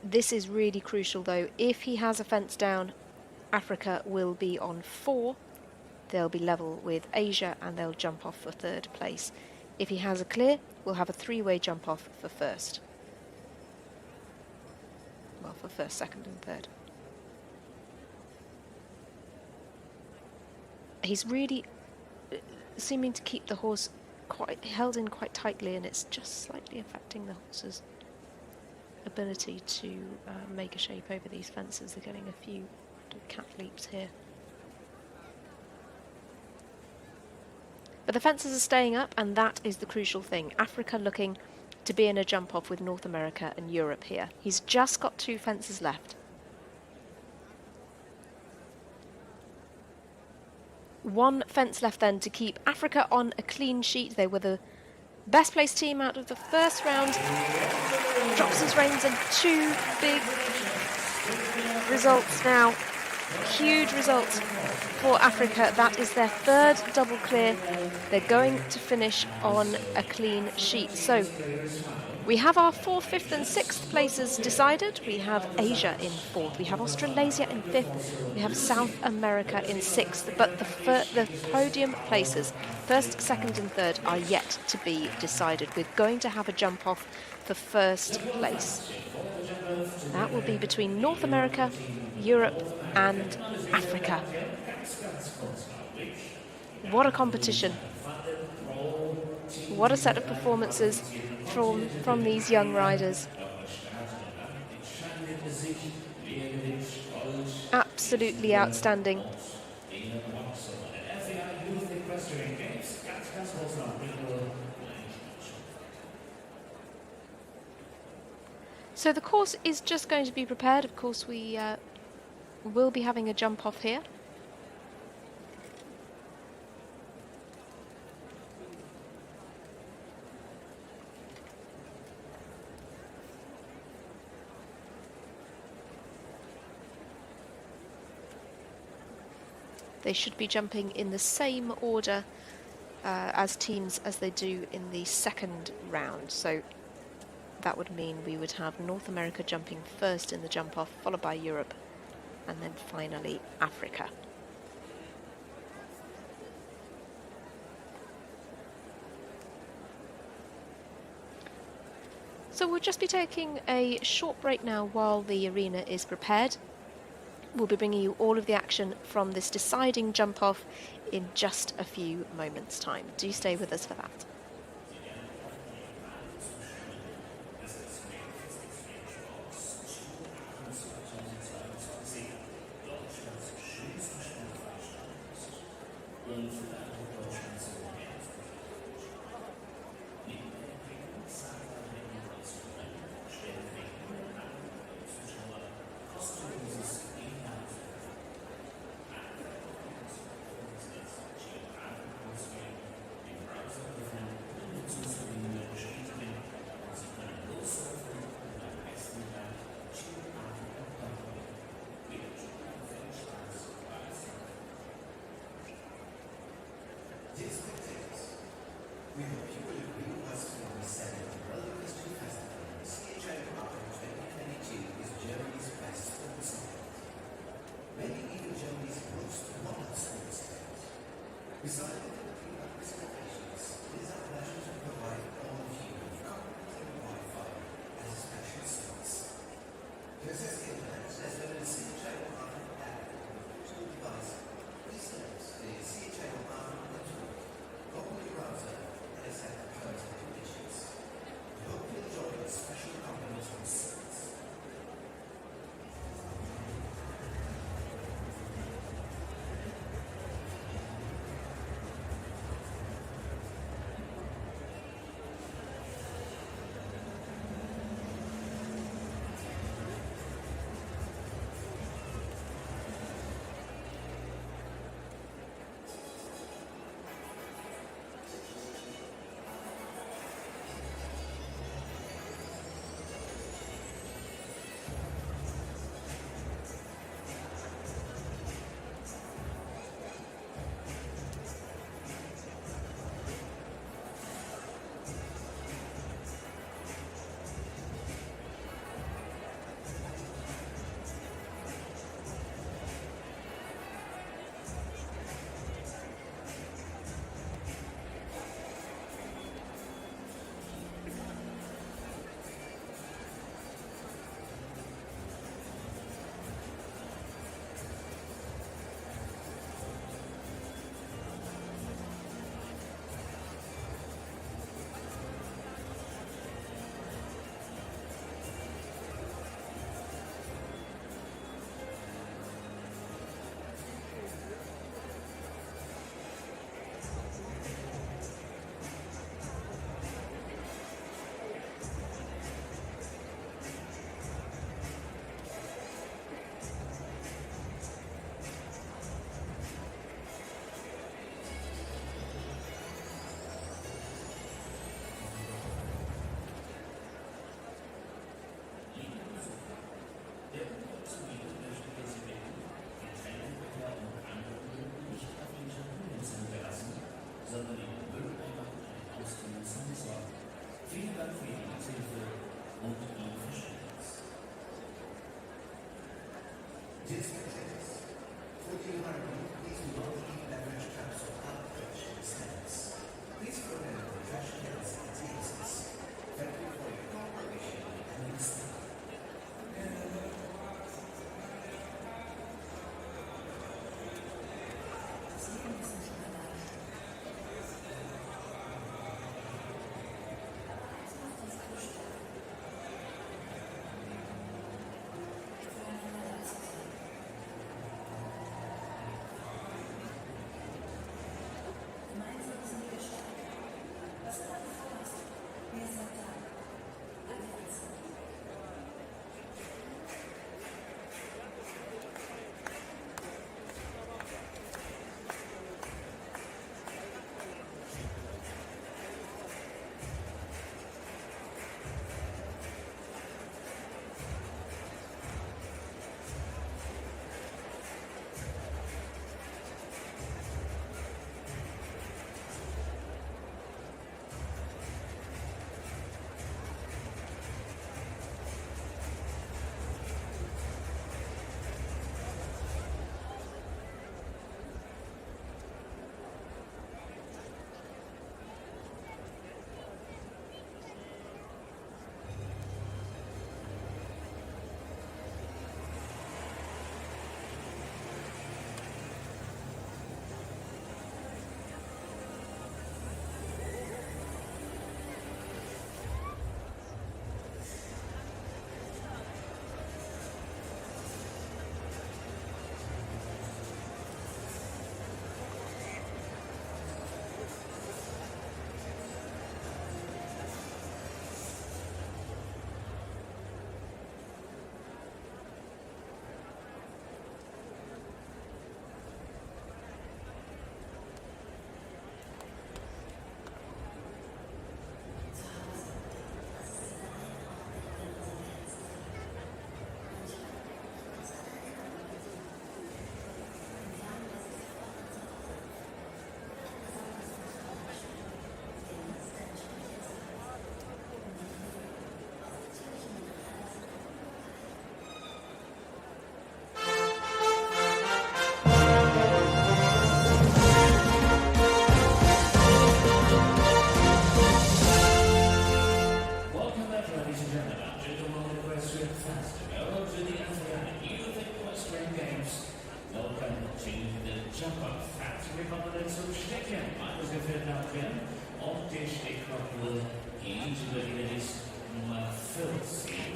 This is really crucial though. If he has a fence down, Africa will be on 4. They'll be level with Asia and they'll jump off for 3rd place. If he has a clear, we'll have a 3-way jump off for 1st. Well, for 1st, 2nd and 3rd. He's really seeming to keep the horse quite held in quite tightly, and it's just slightly affecting the horse's ability to make a shape over these fences. They're getting a few cat leaps here. But the fences are staying up, and that is the crucial thing. Africa looking to be in a jump off with North America and Europe here. He's just got 2 fences left. One fence left then to keep Africa on a clean sheet. They were the best placed team out of the first round. Drops his reins, and 2 big results now. Huge results for Africa. That is their 3rd double clear. They're going to finish on a clean sheet. So we have our 4th, 5th and 6th places decided. We have Asia in 4th. We have Australasia in 5th. We have South America in 6th. But the podium places, 1st, 2nd and 3rd, are yet to be decided. We're going to have a jump off for 1st place. That will be between North America, Europe and Africa. What a competition. What a set of performances from these young riders. Absolutely outstanding. So the course is just going to be prepared. Of course, we will be having a jump off here. They should be jumping in the same order as teams as they do in the second round. So that would mean we would have North America jumping first in the jump off, followed by Europe, and then finally Africa. So we'll just be taking a short break now while the arena is prepared. We'll be bringing you all of the action from this deciding jump off in just a few moments' time. Do stay with us for that.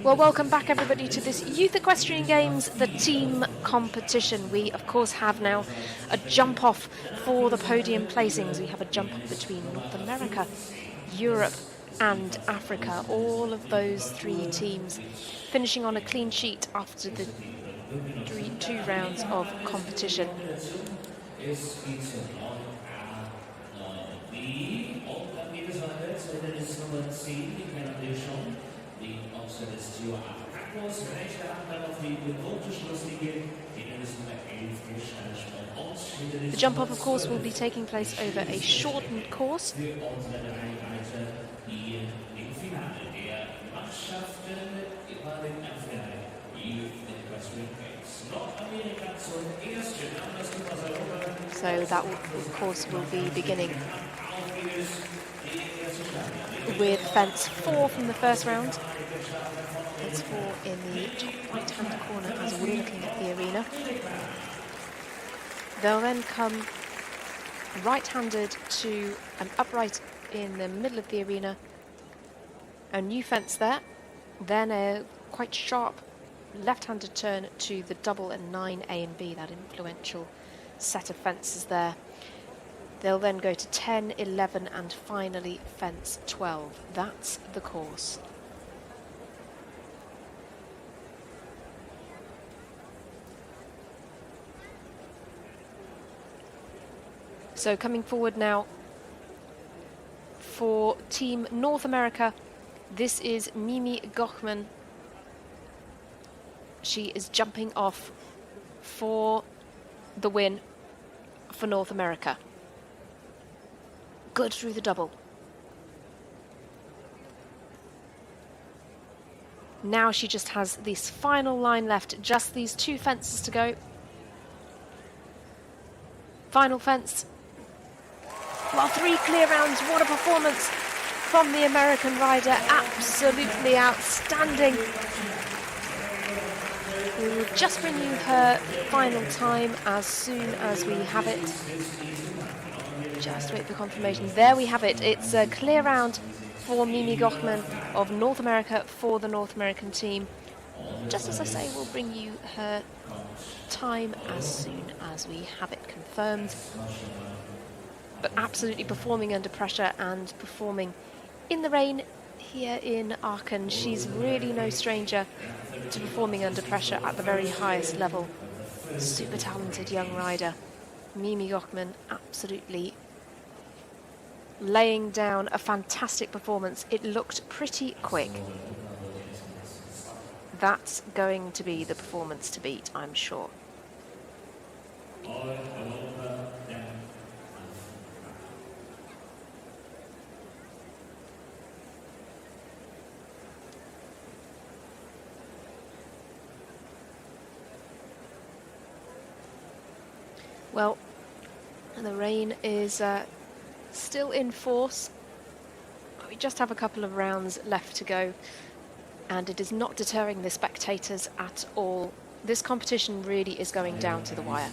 Well, welcome back everybody to this Youth Equestrian Games, the team competition. We, of course, have now a jump off for the podium placings. We have a jump off between North America, Europe and Africa. All of those three teams finishing on a clean sheet after the two rounds of competition. The jump off, of course, will be taking place over a shortened course. So that, of course, will be beginning with fence 4 from the first round. Fence 4 in the top right-hand corner as we're looking at the arena. They'll then come right-handed to an upright in the middle of the arena. A new fence there. Then a quite sharp left-handed turn to the double and 9A and B, that influential set of fences there. They'll then go to 10, 11 and finally fence 12. That's the course. So coming forward now for Team North America, this is Mimi Gachman. She is jumping off for the win for North America. Good through the double. Now she just has this final line left, just these 2 fences to go. Final fence. Well, 3 clear rounds. What a performance from the American rider. Absolutely outstanding. We will just bring you her final time as soon as we have it. Just wait for confirmation. There we have it. It's a clear round for Mimi Gachman of North America for the North American team. Just as I say, we'll bring you her time as soon as we have it confirmed. But absolutely performing under pressure and performing in the rain here in Aachen. She's really no stranger to performing under pressure at the very highest level. Super talented young rider. Mimi Gachman absolutely laying down a fantastic performance. It looked pretty quick. That's going to be the performance to beat, I'm sure. Well, the rain is still in force. We just have a couple of rounds left to go, and it is not deterring the spectators at all. This competition really is going down to the wire.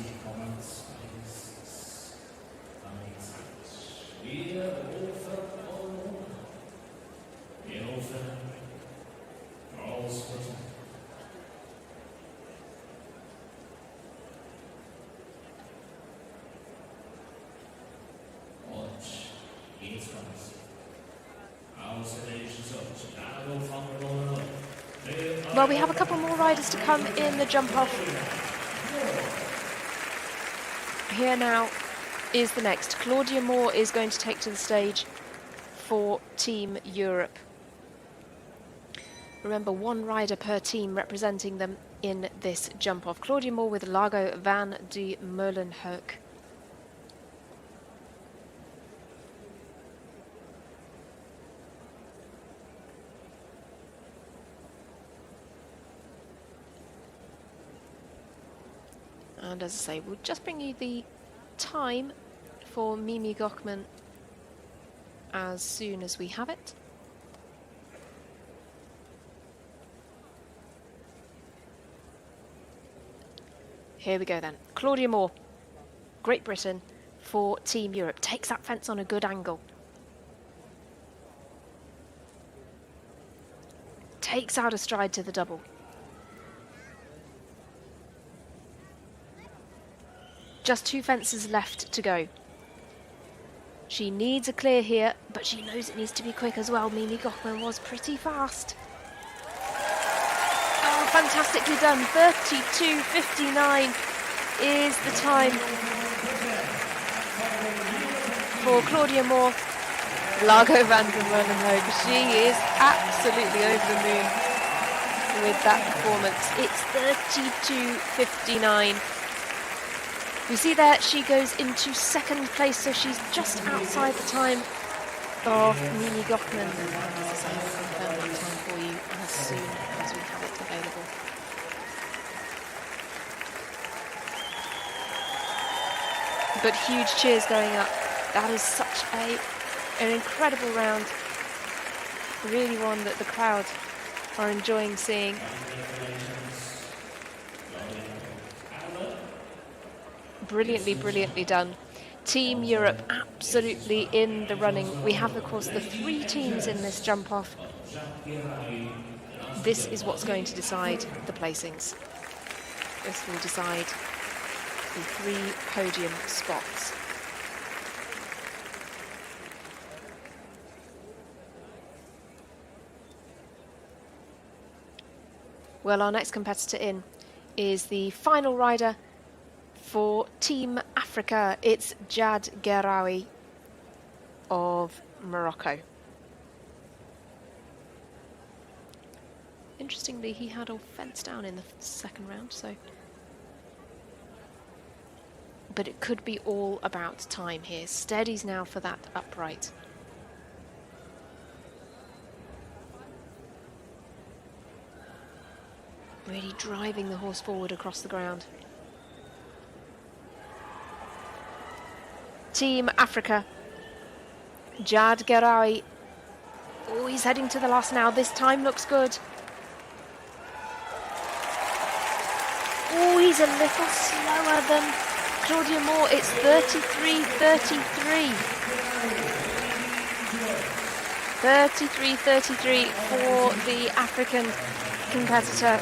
Well, we have a couple more riders to come in the jump off. Here now is the next. Claudia Moore is going to take to the stage for Team Europe. Remember, 1 rider per team representing them in this jump off. Claudia Moore with Lago van de Molenhoek. And as I say, we'll just bring you the time for Mimi Gachman as soon as we have it. Here we go then. Claudia Moore, Great Britain for Team Europe. Takes that fence on a good angle. takes out a stride to the double. Just 2 fences left to go. She needs a clear here, but she knows it needs to be quick as well. Mimi Gachman was pretty fast. Oh, fantastically done. 32.59 is the time for Claudia Moore. Lago van der Achterhoek. She is absolutely over the moon with that performance. It's 32.59. We see there she goes into 2nd place, so she's just outside the time of Mimi Gachman. As I say, we'll confirm that time for you as soon as we have it available. But huge cheers going up. That is such an incredible round. Really one that the crowd are enjoying seeing. Brilliantly done. Team Europe absolutely in the running. We have, of course, the 3 teams in this jump off. This is what's going to decide the placings. This will decide the 3 podium spots. Well, our next competitor in is the final rider for Team Africa. It's Jad Gerardi of Morocco. Interestingly, he had all fenced down in the 2nd round, so... But it could be all about time here. Steadies now for that upright. Really driving the horse forward across the ground. Team Africa. Jad Gerardi. Oh, he's heading to the last now. This time looks good. Oh, he's a little slower than Claudia Moore. It's 33.33. 33.33 for the African competitor.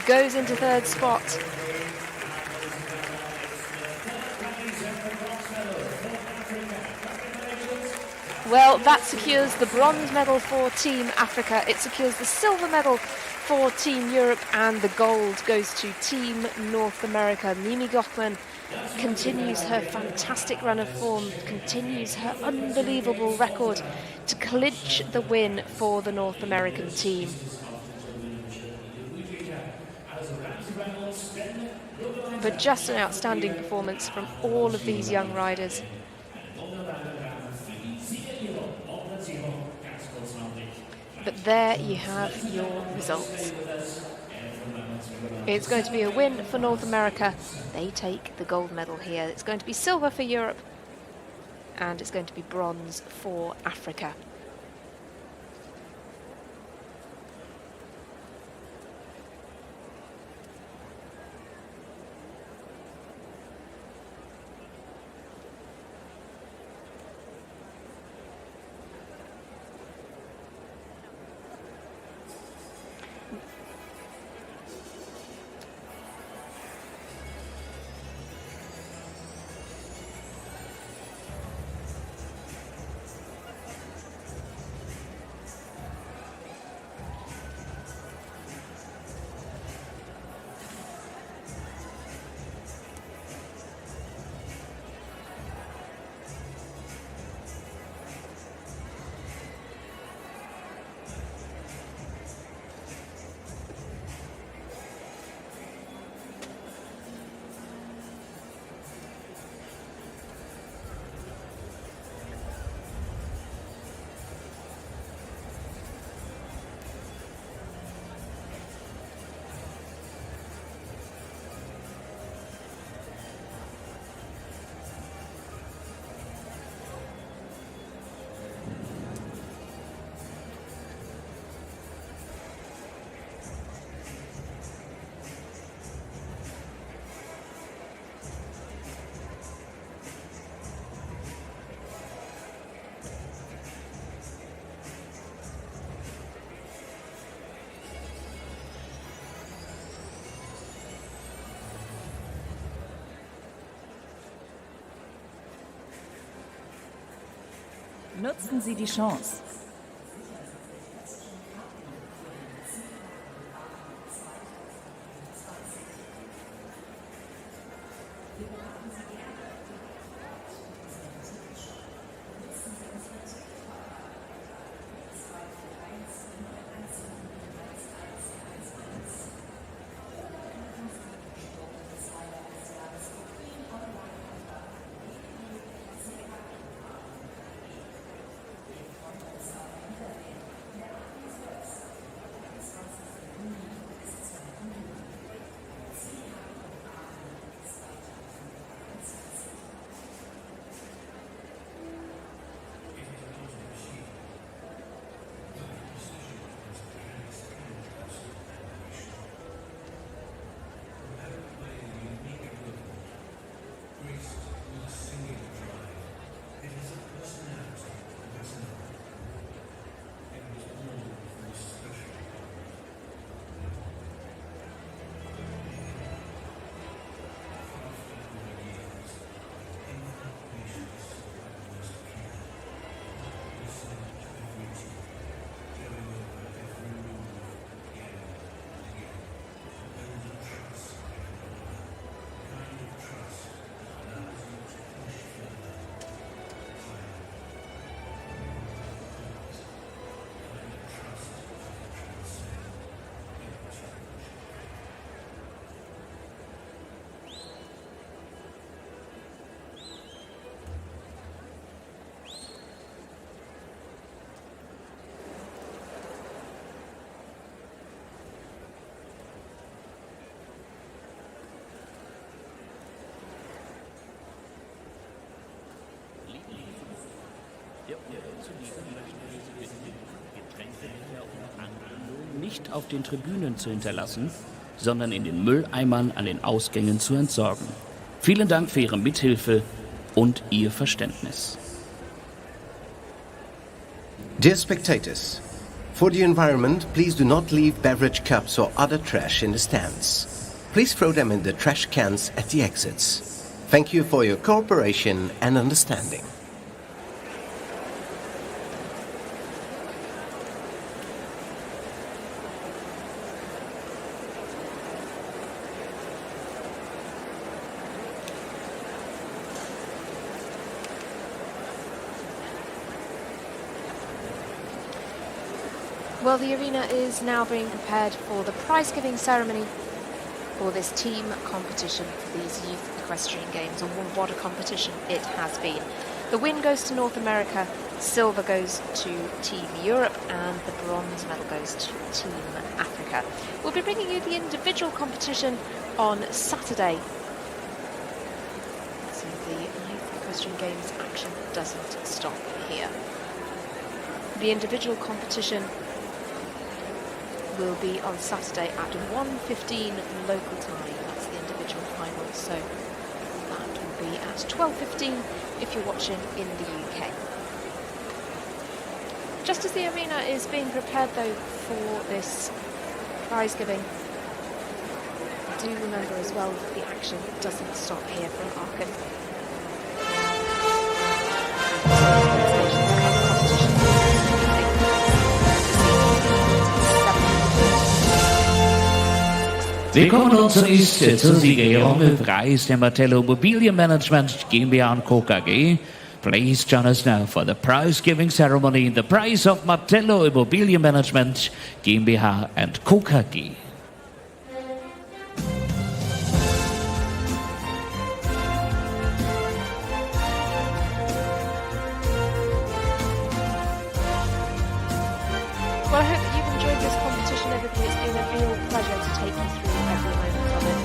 Goes into 3rd spot. Well, that secures the bronze medal for Team Africa. It secures the silver medal for Team Europe, and the gold goes to Team North America. Mimi Gachman continues her fantastic run of form, continues her unbelievable record to clinch the win for the North American team. But just an outstanding performance from all of these young riders. But there you have your results. It's going to be a win for North America. They take the gold medal here. It's going to be silver for Europe, and it's going to be bronze for Africa. Nutzen Sie die Chance. Nicht auf den Tribünen zu hinterlassen, sondern in den Mülleimern an den Ausgängen zu entsorgen. Vielen Dank für Ihre Mithilfe und Ihr Verständnis. Dear spectators, for the environment, please do not leave beverage cups or other trash in the stands. Please throw them in the trash cans at the exits. Thank you for your cooperation and understanding. Well, the arena is now being prepared for the prize-giving ceremony for this team competition for these Youth Equestrian Games, and what a competition it has been. The win goes to North America, silver goes to Team Europe, and the bronze medal goes to Team Africa. We'll be bringing you the individual competition on Saturday. So the Youth Equestrian Games action doesn't stop here. The individual competition will be on Saturday at 1:15 local time. That's the individual final, so that will be at 12:15 if you're watching in the UK. Just as the arena is being prepared though for this prize giving, do remember as well that the action doesn't stop here from Aachen. Wir kommen nun zunächst zur Siegerehrung im Preis der Martello Immobilienmanagement GmbH und Co. KG. Please join us now for the prize giving ceremony in the prize of Martello Immobilienmanagement GmbH and Co. KG. Well, I hope that you've enjoyed this competition, everybody. It's been a real pleasure to take you through every moment of it.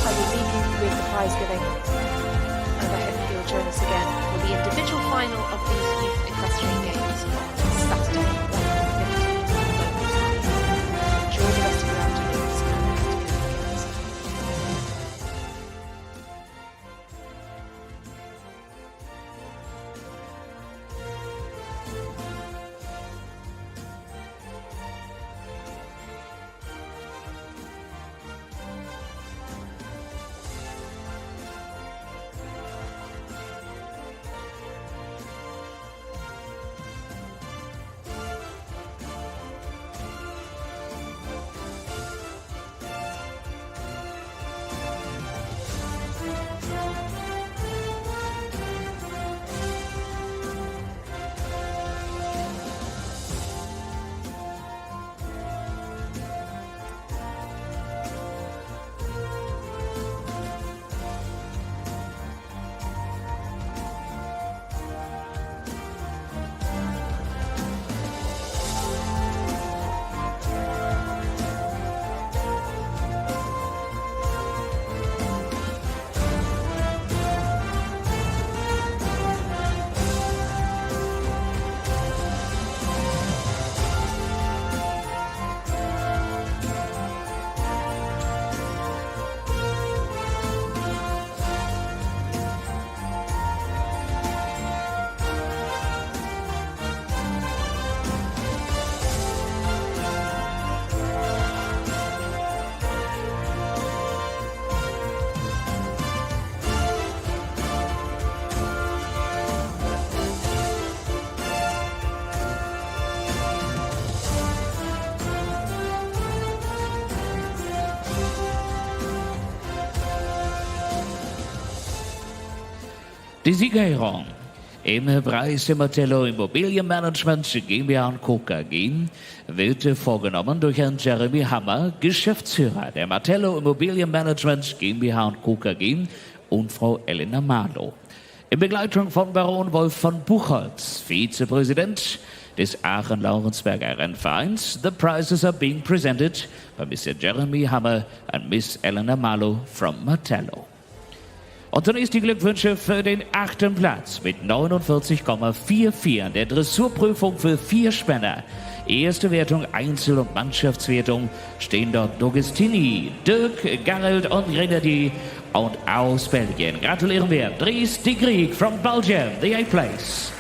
I will leave you with the prize giving, and I hope that you'll join us again for the individual final of these Youth Equestrian Games on Saturday. Enjoy the rest of your afternoons and weekends. Die Siegerehrung im Preis im Martello Immobilienmanagement GmbH und Co. KG wird vorgenommen durch Herrn Jeremy Hammer, Geschäftsführer der Martello Immobilienmanagement GmbH und Co. KG und Frau Elena Marlow. In Begleitung von Baron Wolf von Buchholz, Vizepräsident des Aachen-Laurensberger Rennvereins. The prizes are being presented by Mr. Jeremy Hammer and Miss Elena Marlow from Martello. Und zunächst die Glückwünsche für den 8. Platz mit 49,44 in der Dressurprüfung für 4 Spänner. Erste Wertung, Einzel- und Mannschaftswertung stehen dort D'Ogestini, Dirk, Gerald und Renardi. Und aus Belgien gratulieren wir Dries de Grieg from Belgium, the 8th place.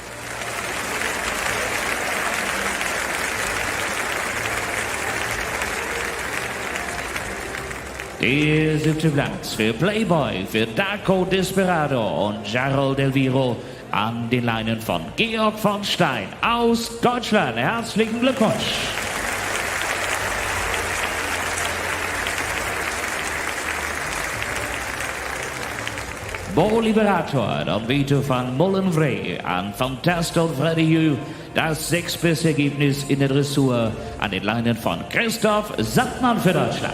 Der 7. Platz für Playboy, für Darko Desperado und Gerald Elviro an den Leinen von Georg von Stein aus Deutschland. Herzlichen Glückwunsch! Bo Liberator und Vito van Molenvree an Fantastel Freddy Hugh. Das 6. beste Ergebnis in der Dressur an den Leinen von Christoph Sandmann für Deutschland.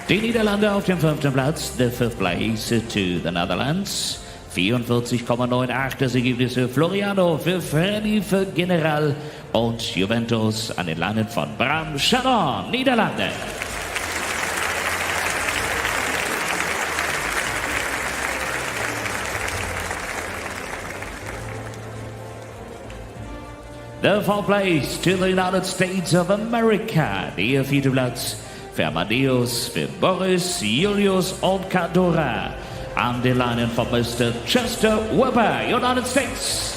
Die Niederlande auf dem 5. Platz, the 5th place to the Netherlands. 44,98 das Ergebnis für Floriano, für Freddy, für General und Juventus an den Leinen von Bram Chardon, Niederlande. The 4th place to the United States of America, der 4. Platz für Amadeus, für Boris, Julius und Cadora an den Leinen von Mr. Chester Weber, United States.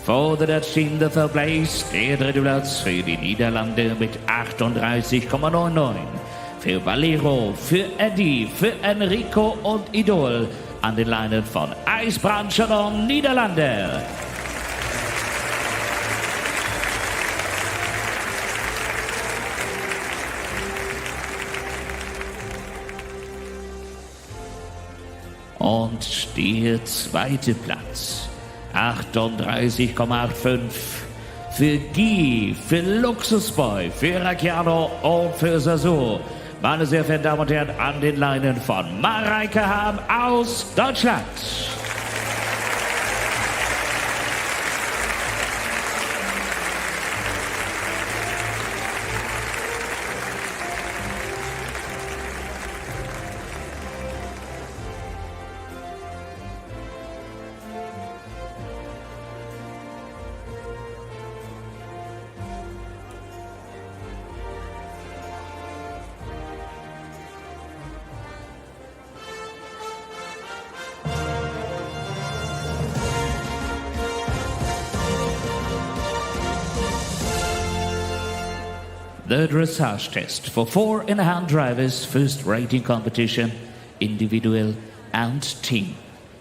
For the Dutch team, the 3rd place, der 3. Platz für die Niederlande mit 38,99. Für Valero, für Eddie, für Enrico und Idol an den Leinen von Eisbrand Chardon, Niederlande. Und der 2. Platz, 38,85 für Guy, für Luxusboy, für Racciano und für Sasu. Meine sehr verehrten Damen und Herren, an den Leinen von Mareike Ham aus Deutschland. The dressage test for 4.5 drivers, first rating competition, individual and team.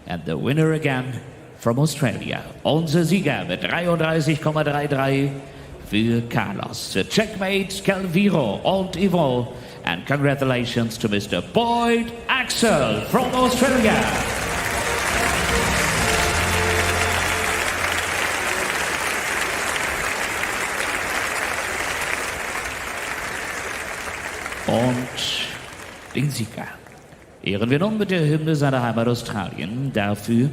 And the winner again from Australia. Unser Sieger mit 33,33 für Carlos, für Checkmate Calviro und Yvonne. And congratulations to Mr. Boyd Axel from Australia. Und den Sieger ehren wir nun mit der Hymne seiner Heimat Australien. Dafür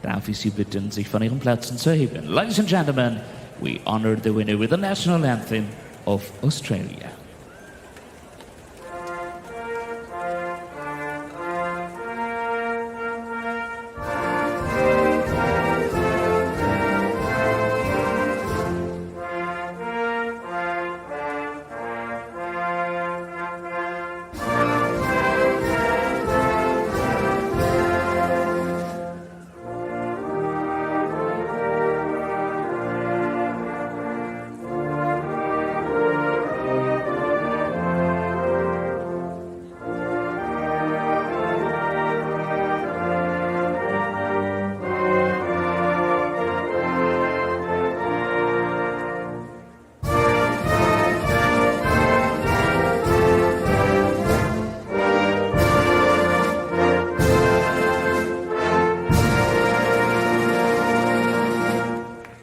darf ich Sie bitten, sich von Ihren Plätzen zu erheben. Ladies and gentlemen, we honor the winner with the national anthem of Australia.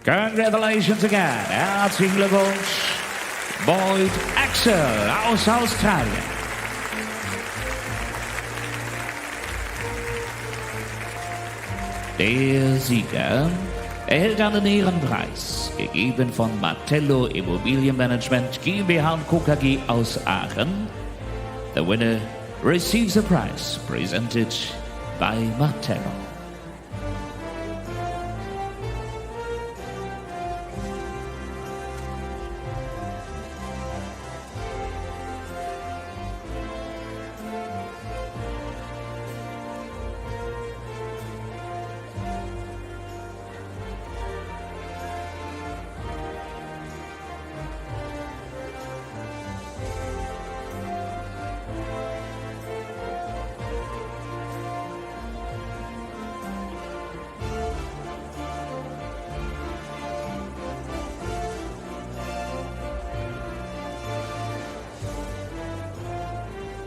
Congratulations again. Herzlichen Glückwunsch. Boyd Axel aus Australien. Der Sieger erhält einen Ehrenpreis, gegeben von Martello Immobilienmanagement GmbH & Co. KG aus Aachen. The winner receives a prize presented by Martello.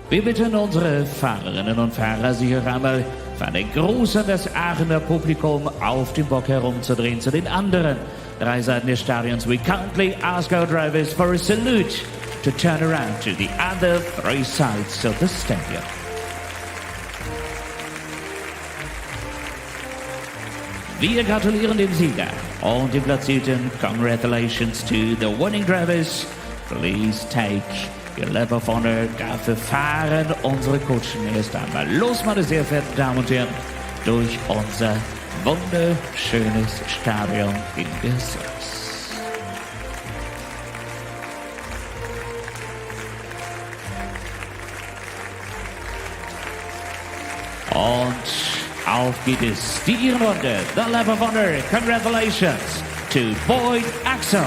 Wir bitten unsere Fahrerinnen und Fahrer, sich auch einmal für eine Gruß an das Aachener Publikum auf dem Bock herumzudrehen zu den anderen 3 Seiten des Stadions. We kindly ask our drivers for a salute to turn around to the other 3 sides of the stadium. Wir gratulieren dem Sieger und dem Platzierten. Congratulations to the winning drivers. Please take your lap of honor. Dafür fahren unsere Kutschen erst einmal los, meine sehr verehrten Damen und Herren, durch unser wunderschönes Stadion in Gachman. Und auf geht es, die Ehrenrunde, the lap of honor. Congratulations to Boyd Axel.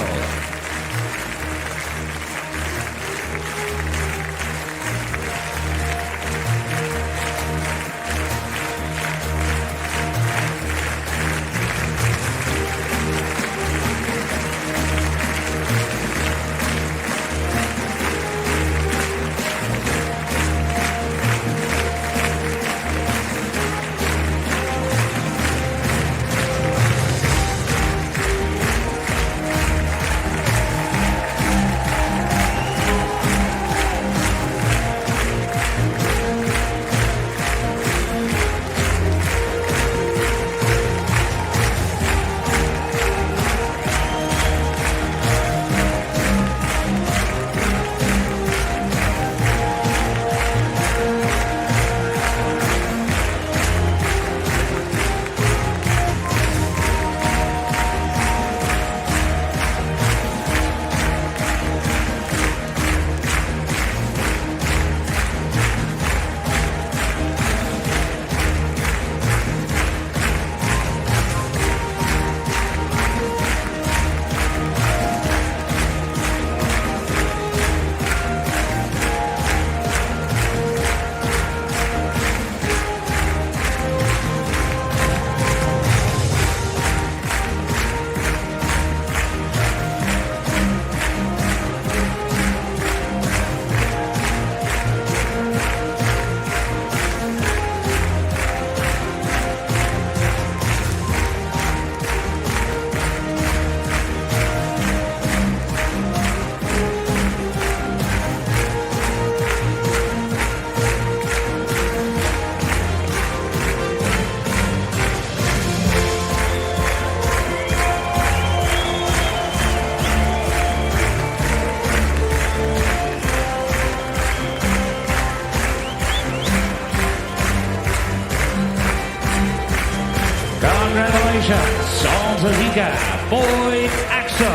Congratulations, unser Sieger, Boyd Axel.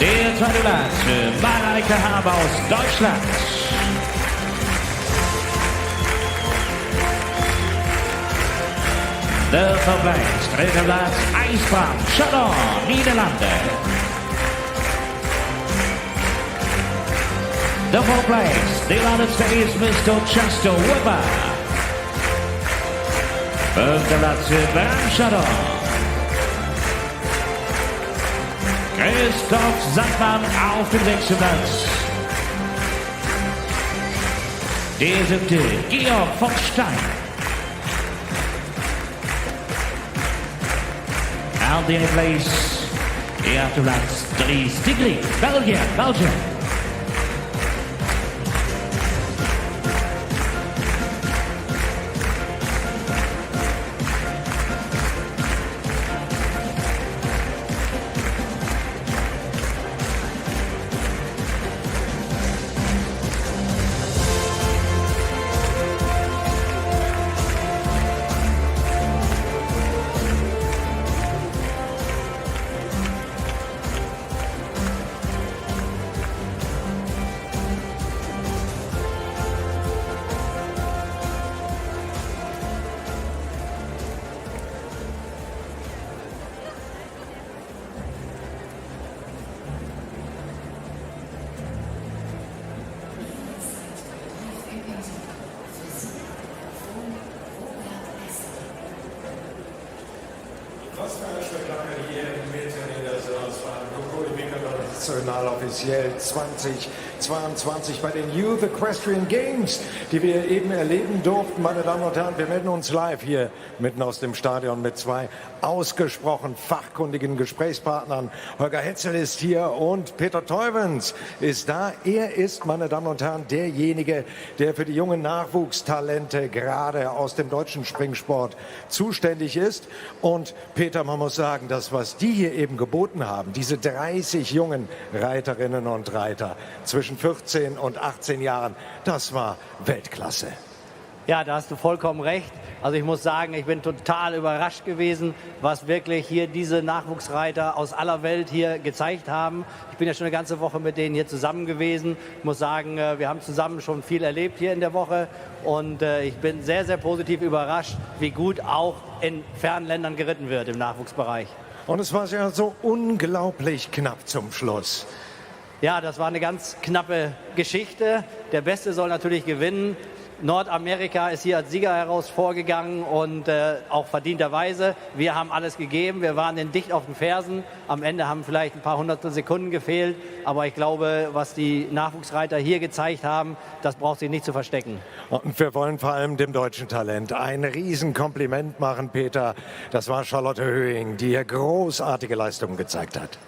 Der zweite Platz für Mareike Habe aus Deutschland. Der Verbleib, dritter Platz, Eisbrand, Chardon, Niederlande. The fourth place, the United States, Mr. Chester Weber. Fünfter Platz für Bernd Chardon. Christoph Sandmann auf dem 6. Platz. Der 7. Georg von Stein. Al the place. Here to last 3 degrees. Belgium. Offiziell 2022 bei den Youth Equestrian Games, die wir eben erleben durften. Meine Damen und Herren, wir melden uns live hier mitten aus dem Stadion mit 2 ausgesprochen fachkundigen Gesprächspartnern. Holger Hetzel ist hier und Peter Teuvens ist da. Er ist, meine Damen und Herren, derjenige, der für die jungen Nachwuchstalente gerade aus dem deutschen Springsport zuständig ist. Und Peter, man muss sagen, das, was die hier eben geboten haben, diese 30 jungen Reiterinnen und Reiter zwischen 14 und 18 Jahren, das war Weltklasse. Ja, da hast du vollkommen recht. Also ich muss sagen, ich bin total überrascht gewesen, was wirklich hier diese Nachwuchsreiter aus aller Welt hier gezeigt haben. Ich bin ja schon eine ganze Woche mit denen hier zusammen gewesen. Ich muss sagen, wir haben zusammen schon viel erlebt hier in der Woche. Und ich bin sehr, sehr positiv überrascht, wie gut auch in fernen Ländern geritten wird im Nachwuchsbereich. Und es war ja so unglaublich knapp zum Schluss. Ja, das war eine ganz knappe Geschichte. Der Beste soll natürlich gewinnen. Nordamerika ist hier als Sieger heraus vorgegangen und auch verdienterweise. Wir haben alles gegeben, wir waren denen dicht auf den Fersen. Am Ende haben vielleicht ein paar hundertstel Sekunden gefehlt. Aber ich glaube, was die Nachwuchsreiter hier gezeigt haben, das braucht sich nicht zu verstecken. Und wir wollen vor allem dem deutschen Talent ein Riesenkompliment machen, Peter. Das war Charlotte Höhing, die hier großartige Leistungen gezeigt hat.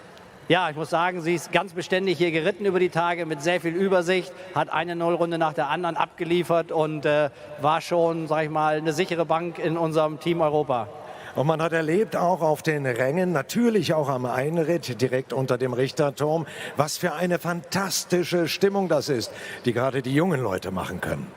Ja, ich muss sagen, sie ist ganz beständig hier geritten über die Tage mit sehr viel Übersicht, hat eine Nullrunde nach der anderen abgeliefert und war schon, sag ich mal, eine sichere Bank in unserem Team Europa. Und man hat erlebt, auch auf den Rängen, natürlich auch am Einritt, direkt unter dem Richterturm, was für eine fantastische Stimmung das ist, die gerade die jungen Leute machen können.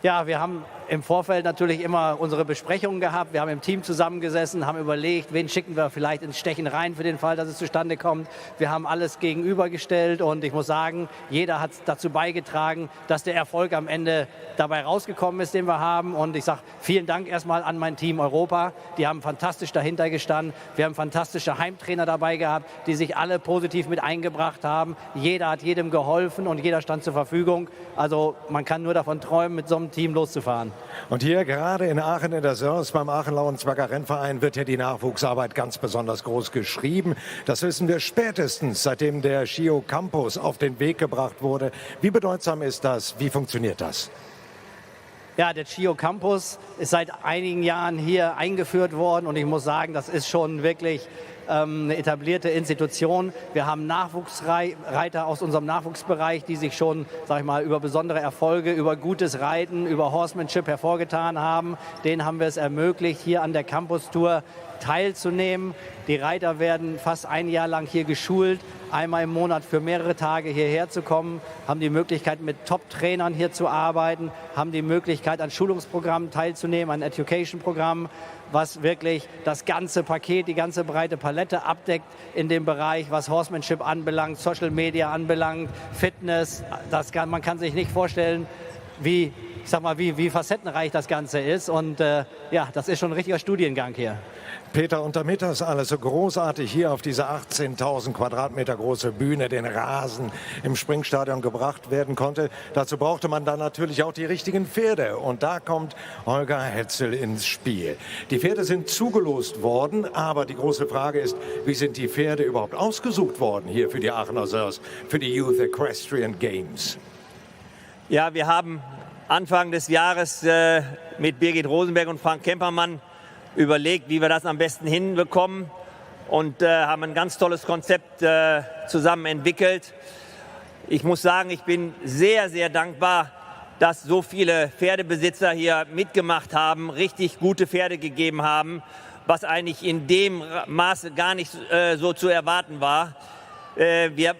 Ja, wir haben im Vorfeld natürlich immer unsere Besprechungen gehabt. Wir haben im Team zusammengesessen, haben überlegt, wen schicken wir vielleicht ins Stechen rein für den Fall, dass es zustande kommt. Wir haben alles gegenübergestellt und ich muss sagen, jeder hat dazu beigetragen, dass der Erfolg am Ende dabei rausgekommen ist, den wir haben. Und ich sage vielen Dank erstmal an mein Team Europa. Die haben fantastisch dahinter gestanden. Wir haben fantastische Heimtrainer dabei gehabt, die sich alle positiv mit eingebracht haben. Jeder hat jedem geholfen und jeder stand zur Verfügung. Also man kann nur davon träumen, mit so einem Team loszufahren. Und hier gerade in Aachen in der Sörs beim Aachen-Lauensberger Rennverein wird ja die Nachwuchsarbeit ganz besonders groß geschrieben. Das wissen wir spätestens, seitdem der Chio Campus auf den Weg gebracht wurde. Wie bedeutsam ist das? Wie funktioniert das? Ja, der Chio Campus ist seit einigen Jahren hier eingeführt worden und ich muss sagen, das ist schon wirklich eine etablierte Institution. Wir haben Nachwuchsreiter aus unserem Nachwuchsbereich, die sich schon, sag ich mal, über besondere Erfolge, über gutes Reiten, über Horsemanship hervorgetan haben. Denen haben wir es ermöglicht, hier an der Campus-Tour teilzunehmen. Die Reiter werden fast ein Jahr lang hier geschult, einmal im Monat für mehrere Tage hierher zu kommen, haben die Möglichkeit, mit Top-Trainern hier zu arbeiten, haben die Möglichkeit, an Schulungsprogrammen teilzunehmen, an Education-Programmen, was wirklich das ganze Paket, die ganze breite Palette abdeckt in dem Bereich, was Horsemanship anbelangt, Social Media anbelangt, Fitness. Man kann sich nicht vorstellen, wie facettenreich das Ganze ist. Und ja, das ist schon ein richtiger Studiengang hier. Peter, und damit das alles so großartig hier auf diese 18.000 Quadratmeter große Bühne, den Rasen im Springstadion gebracht werden konnte, dazu brauchte man dann natürlich auch die richtigen Pferde. Und da kommt Holger Hetzel ins Spiel. Die Pferde sind zugelost worden, aber die große Frage ist, wie sind die Pferde überhaupt ausgesucht worden hier für die Aachener Sörs, für die Youth Equestrian Games? Ja, wir haben Anfang des Jahres mit Birgit Rosenberg und Frank Kempermann überlegt, wie wir das am besten hinbekommen und haben ein ganz tolles Konzept zusammen entwickelt. Ich muss sagen, ich bin sehr, sehr dankbar, dass so viele Pferdebesitzer hier mitgemacht haben, richtig gute Pferde gegeben haben, was eigentlich in dem Maße gar nicht so zu erwarten war.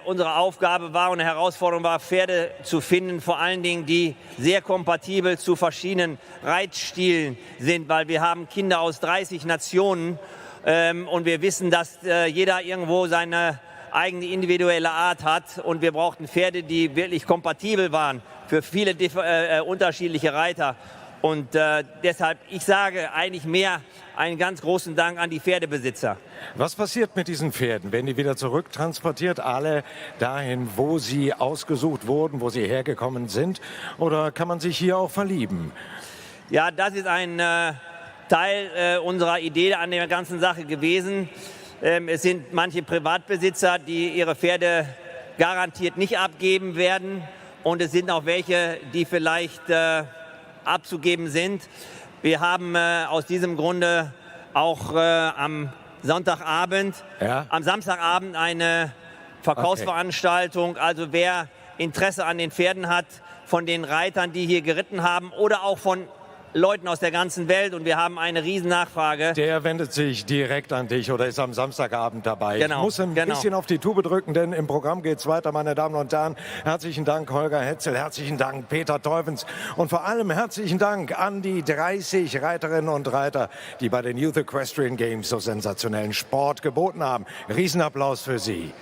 Unsere Aufgabe war und eine Herausforderung war, Pferde zu finden, vor allen Dingen, die sehr kompatibel zu verschiedenen Reitstilen sind, weil wir haben Kinder aus 30 Nationen und wir wissen, dass jeder irgendwo seine eigene individuelle Art hat und wir brauchten Pferde, die wirklich kompatibel waren für viele unterschiedliche Reiter. Und deshalb, ich sage eigentlich mehr einen ganz großen Dank an die Pferdebesitzer. Was passiert mit diesen Pferden? Werden die wieder zurücktransportiert, alle dahin, wo sie ausgesucht wurden, wo sie hergekommen sind? Oder kann man sich hier auch verlieben? Ja, das ist ein Teil unserer Idee an der ganzen Sache gewesen. Es sind manche Privatbesitzer, die ihre Pferde garantiert nicht abgeben werden. Und es sind auch welche, die vielleicht abzugeben sind. Wir haben aus diesem Grunde auch am Sonntagabend, am Samstagabend eine Verkaufsveranstaltung. Okay. Also wer Interesse an den Pferden hat, von den Reitern, die hier geritten haben oder auch von Leuten aus der ganzen Welt und wir haben eine riesen Nachfrage. Der wendet sich direkt an dich oder ist am Samstagabend dabei. Genau, ich muss ein bisschen auf die Tube drücken, denn im Programm geht es weiter, meine Damen und Herren. Herzlichen Dank, Holger Hetzel, herzlichen Dank, Peter Teufens und vor allem herzlichen Dank an die 30 Reiterinnen und Reiter, die bei den Youth Equestrian Games so sensationellen Sport geboten haben. Riesenapplaus für Sie.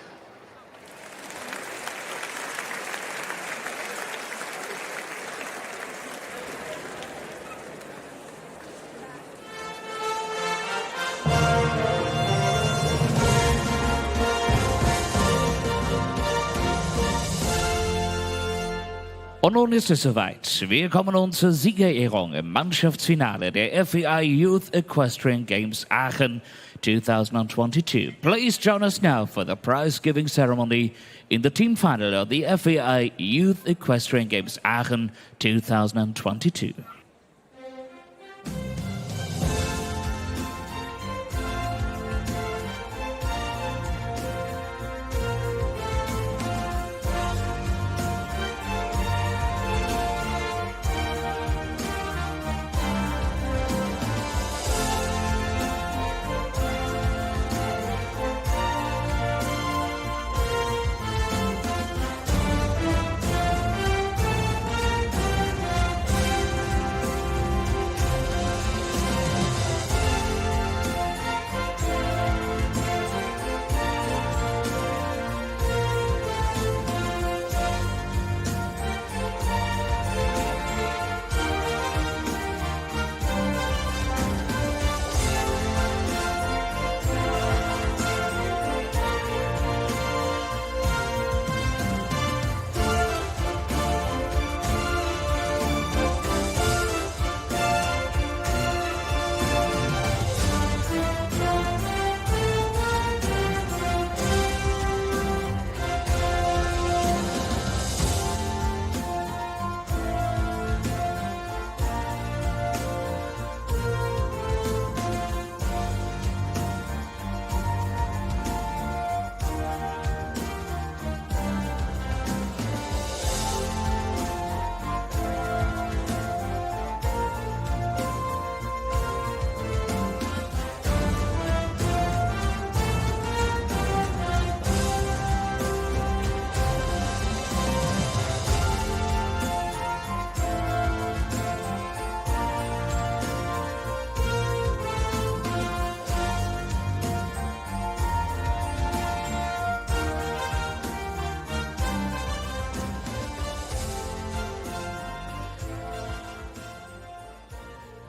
Und nun ist es soweit. Wir kommen nun zur Siegerehrung im Mannschaftsfinale der FEI Youth Equestrian Games Aachen 2022. Please join us now for the prize-giving ceremony in the team final of the FEI Youth Equestrian Games Aachen 2022.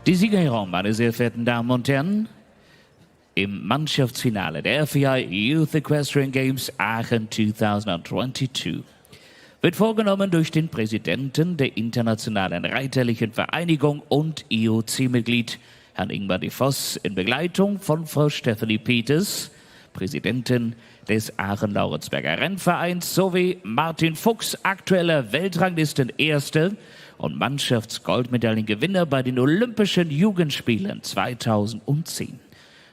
Die Siegerehrung, meine sehr verehrten Damen und Herren, im Mannschaftsfinale der FEI Youth Equestrian Games Aachen 2022 wird vorgenommen durch den Präsidenten der Internationalen Reiterlichen Vereinigung und IOC-Mitglied, Herrn Ingmar de Voss, in Begleitung von Frau Stephanie Peters, Präsidentin des Aachen-Laurensberger Rennvereins, sowie Martin Fuchs, aktueller Weltranglisten-Erster und Mannschaftsgoldmedaillengewinner bei den Olympischen Jugendspielen 2010.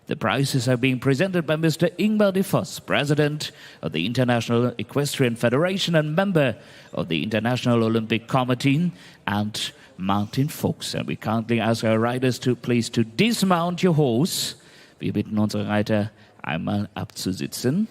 The prizes are being presented by Mr. Ingmar de Vos, President of the International Equestrian Federation and member of the International Olympic Committee, and Martin Fuchs. And we kindly ask our riders to please to dismount your horse. Wir bitten unsere Reiter einmal abzusitzen.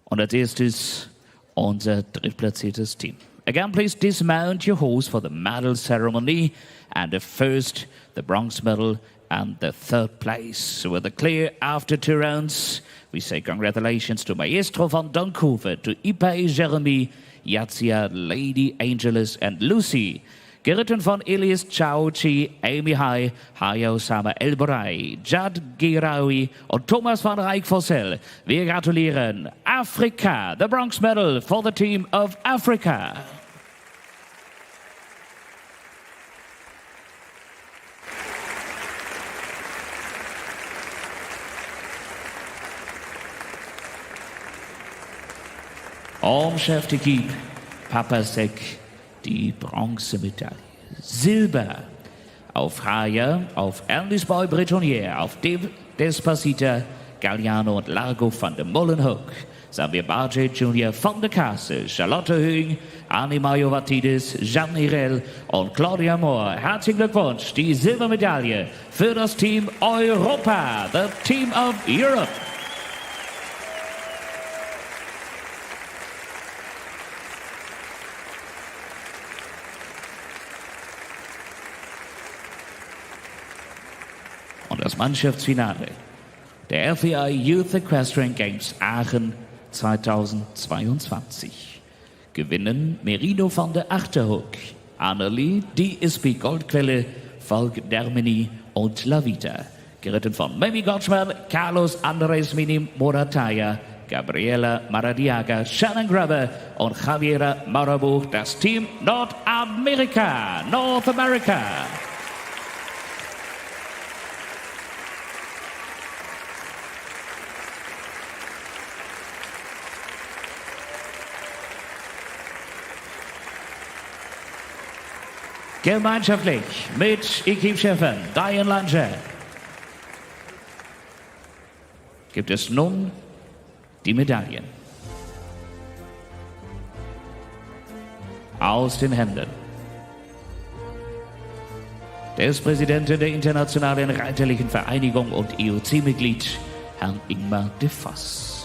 Und als erstes unser drittplatziertes Team. Again, please dismount your horse for the medal ceremony. And the first, the bronze medal, and the third place. So with a clear after 2 rounds, we say congratulations to Maestro van Vancouver, to Ipai Jeremy, Yatzia, Lady Angelus, and Lucy. Geritten von Elias Chauchi, Amy Haye, Haye Osama El-Borai, Jad Gerardi und Thomas van Rijk-Vossel. Wir gratulieren Afrika, the bronze medal for the team of Africa. Chef d'équipe, Papasek, die Bronzemedaille. Silber auf Haye, auf Ernest Boy Bretonnier, auf Despacito, Galliano und Largo van der Molenhoek. Xavier Moore Jr. von der Kasse, Charlotte Höhing, Animayo Vatidis, Jean Herrell und Claudia Moore. Herzlichen Glückwunsch, die Silbermedaille für das Team Europa, the Team of Europe. Und das Mannschaftsfinale der FEI Youth Equestrian Games Aachen 2022. Gewinnen Mourinho Van Der Achterhoek, Annelie, DSP Goldquelle, Volk Dermini und La Vita. Geritten von Memi Gachman, Carlos Andres Minim Morataya, Gabriela Maradiaga, Shannon Grabber und Xavier Moore, das Team Nordamerika, North America. Gemeinschaftlich mit Equipechefin Diane Langer gibt es nun die Medaillen aus den Händen des Präsidenten der Internationalen Reiterlichen Vereinigung und IOC-Mitglied, Herrn Ingmar de Vos.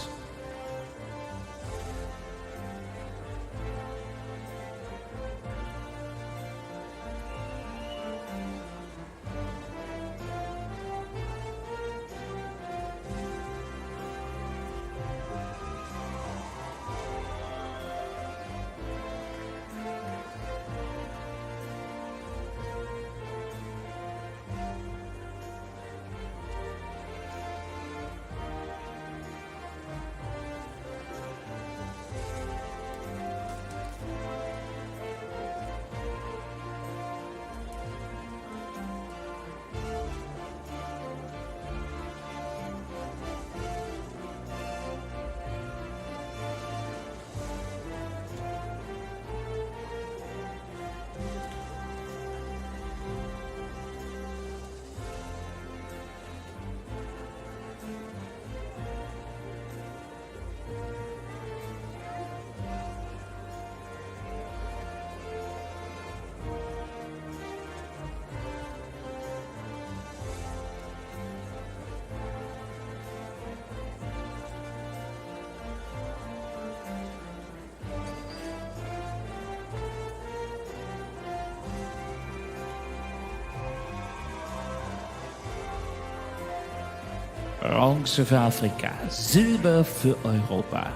Bronze für Afrika, Silber für Europa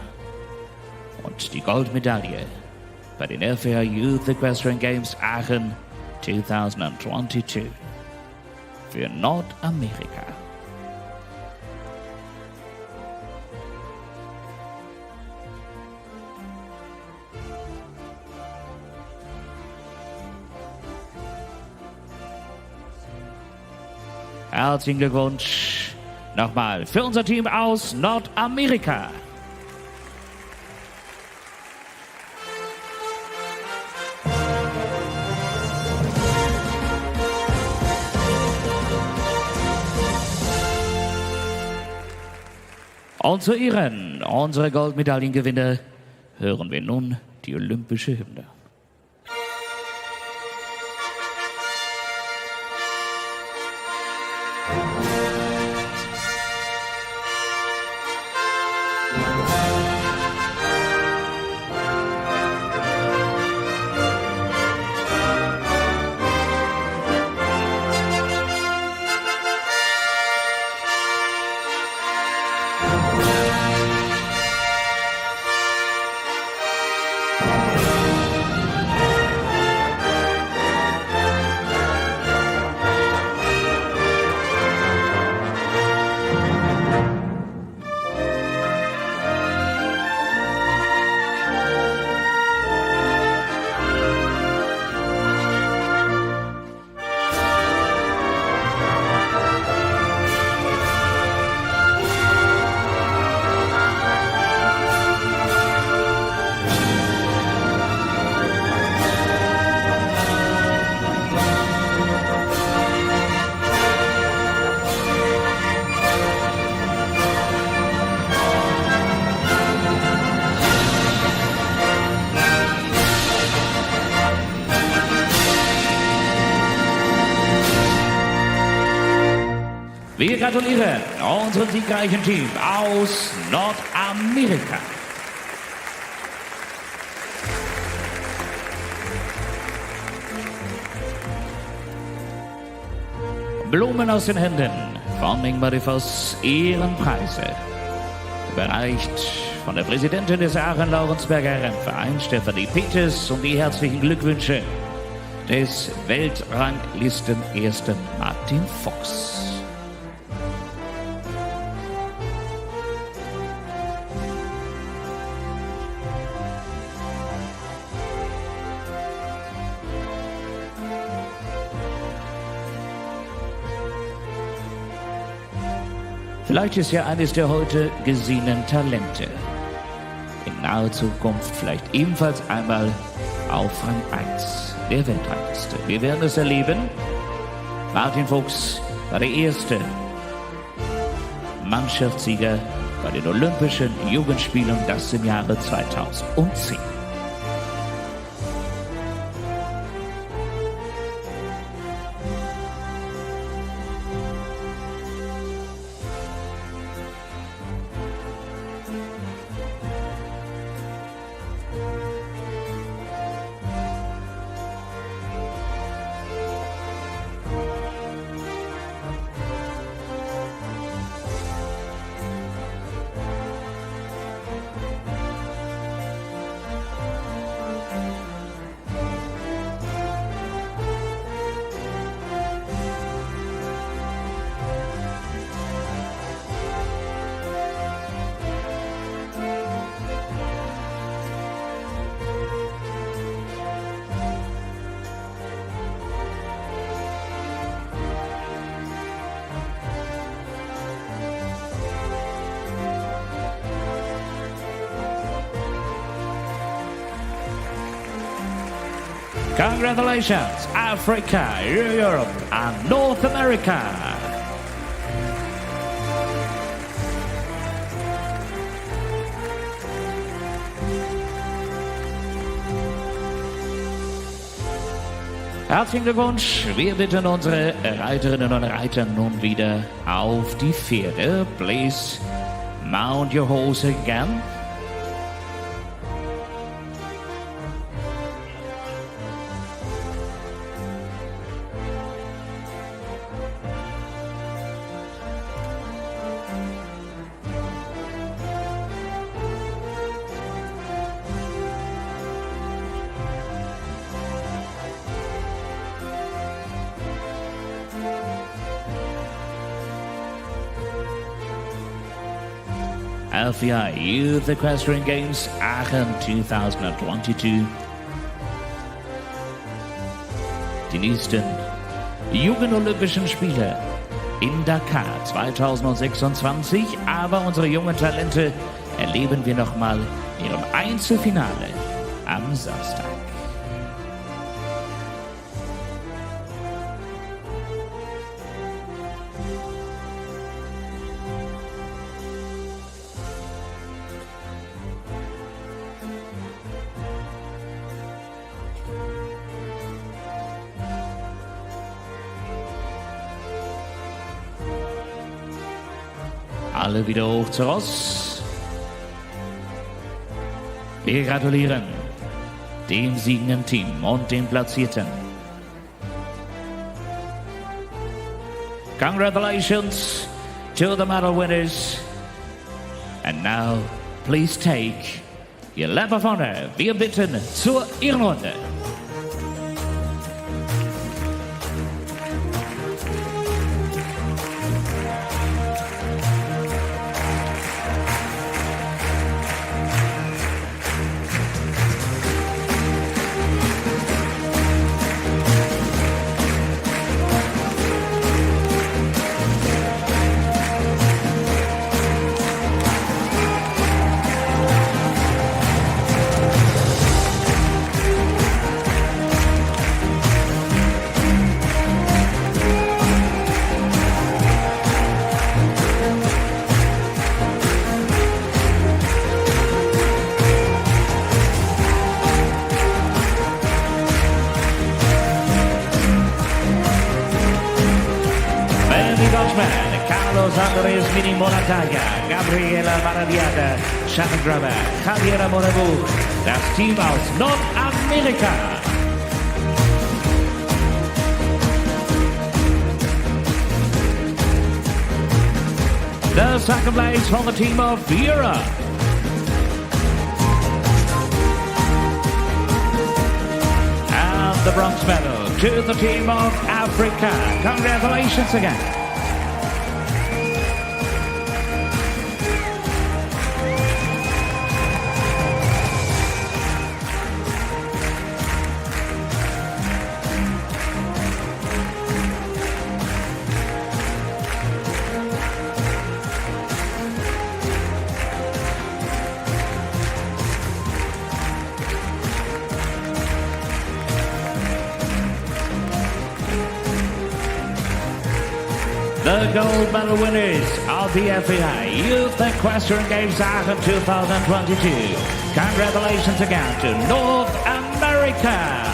und die Goldmedaille bei den FEI Youth Equestrian Games Aachen 2022 für Nordamerika. Herzlichen Glückwunsch Nochmal für unser Team aus Nordamerika. Und zu Ehren unserer Goldmedaillengewinner hören wir nun die olympische Hymne. Wir gratulieren unserem siegreichen Team aus Nordamerika. Blumen aus den Händen von Ingmar Voss, Ehrenpreise. Überreicht von der Präsidentin des Aachen-Laurensberger Rennvereins, Stefanie Peters, und die herzlichen Glückwünsche des Weltranglisten-Ersten Martin Fox. Vielleicht ist ja eines der heute gesehenen Talente in naher Zukunft vielleicht ebenfalls einmal auf Rang 1 der Weltrangliste. Wir werden es erleben. Martin Fuchs war der erste Mannschaftssieger bei den Olympischen Jugendspielen, das im Jahre 2010. Congratulations, Africa, Europe and North America. Herzlichen Glückwunsch. Wir bitten unsere Reiterinnen und Reiter nun wieder auf die Pferde. Please mount your horse again. FEI Youth Equestrian Games Aachen 2022. Die nächsten Jugendolympischen Spiele in Dakar 2026. Aber unsere jungen Talente erleben wir nochmal in ihrem Einzelfinale am Samstag. Alle wieder hoch zu Ross. Wir gratulieren dem siegenden Team und den Platzierten. Congratulations to the medal winners. And now, please take your lap of honor. Wir bitten zur Ehrenrunde. Gabriela Maradiata, Xavier Moore, das Team aus Nordamerika. The second place from the team of Europe. And the bronze medal to the team of Africa. Congratulations again. The gold medal winners of the FEI Youth Equestrian Games Aachen 2022. Congratulations again to North America.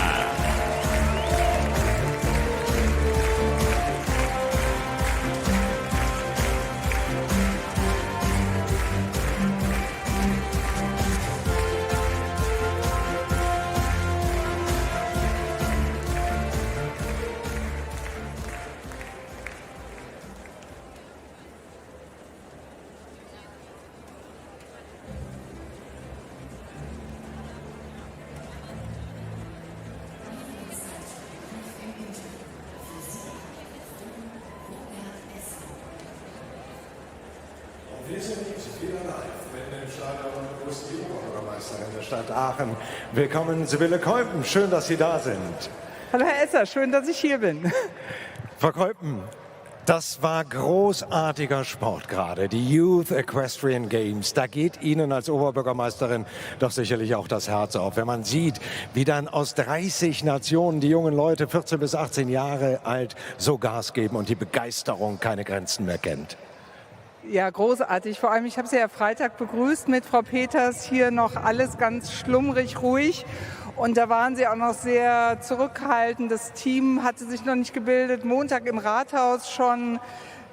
Wir sind wieder live mitten im Stadion des Bürgermeisters in der Stadt Aachen. Willkommen, Sibylle Keupen. Schön, dass Sie da sind. Hallo Herr Esser, schön, dass ich hier bin. Frau Keupen, das war großartiger Sport gerade, die Youth Equestrian Games. Da geht Ihnen als Oberbürgermeisterin doch sicherlich auch das Herz auf, wenn man sieht, wie dann aus 30 Nationen die jungen Leute, 14 bis 18 Jahre alt, so Gas geben und die Begeisterung keine Grenzen mehr kennt. Ja, großartig. Vor allem, ich habe Sie ja Freitag begrüßt mit Frau Peters. Hier noch alles ganz schlummrig, ruhig. Und da waren Sie auch noch sehr zurückhaltend. Das Team hatte sich noch nicht gebildet. Montag im Rathaus schon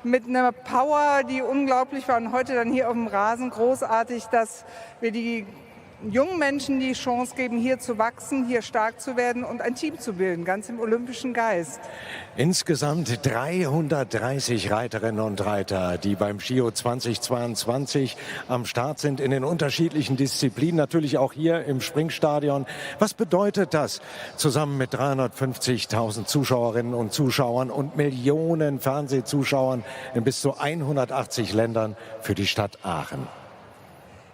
mit einer Power, die unglaublich war. Und heute dann hier auf dem Rasen großartig, dass wir die jungen Menschen die Chance geben, hier zu wachsen, hier stark zu werden und ein Team zu bilden, ganz im olympischen Geist. Insgesamt 330 Reiterinnen und Reiter, die beim Giro 2022 am Start sind in den unterschiedlichen Disziplinen, natürlich auch hier im Springstadion. Was bedeutet das zusammen mit 350.000 Zuschauerinnen und Zuschauern und Millionen Fernsehzuschauern in bis zu 180 Ländern für die Stadt Aachen?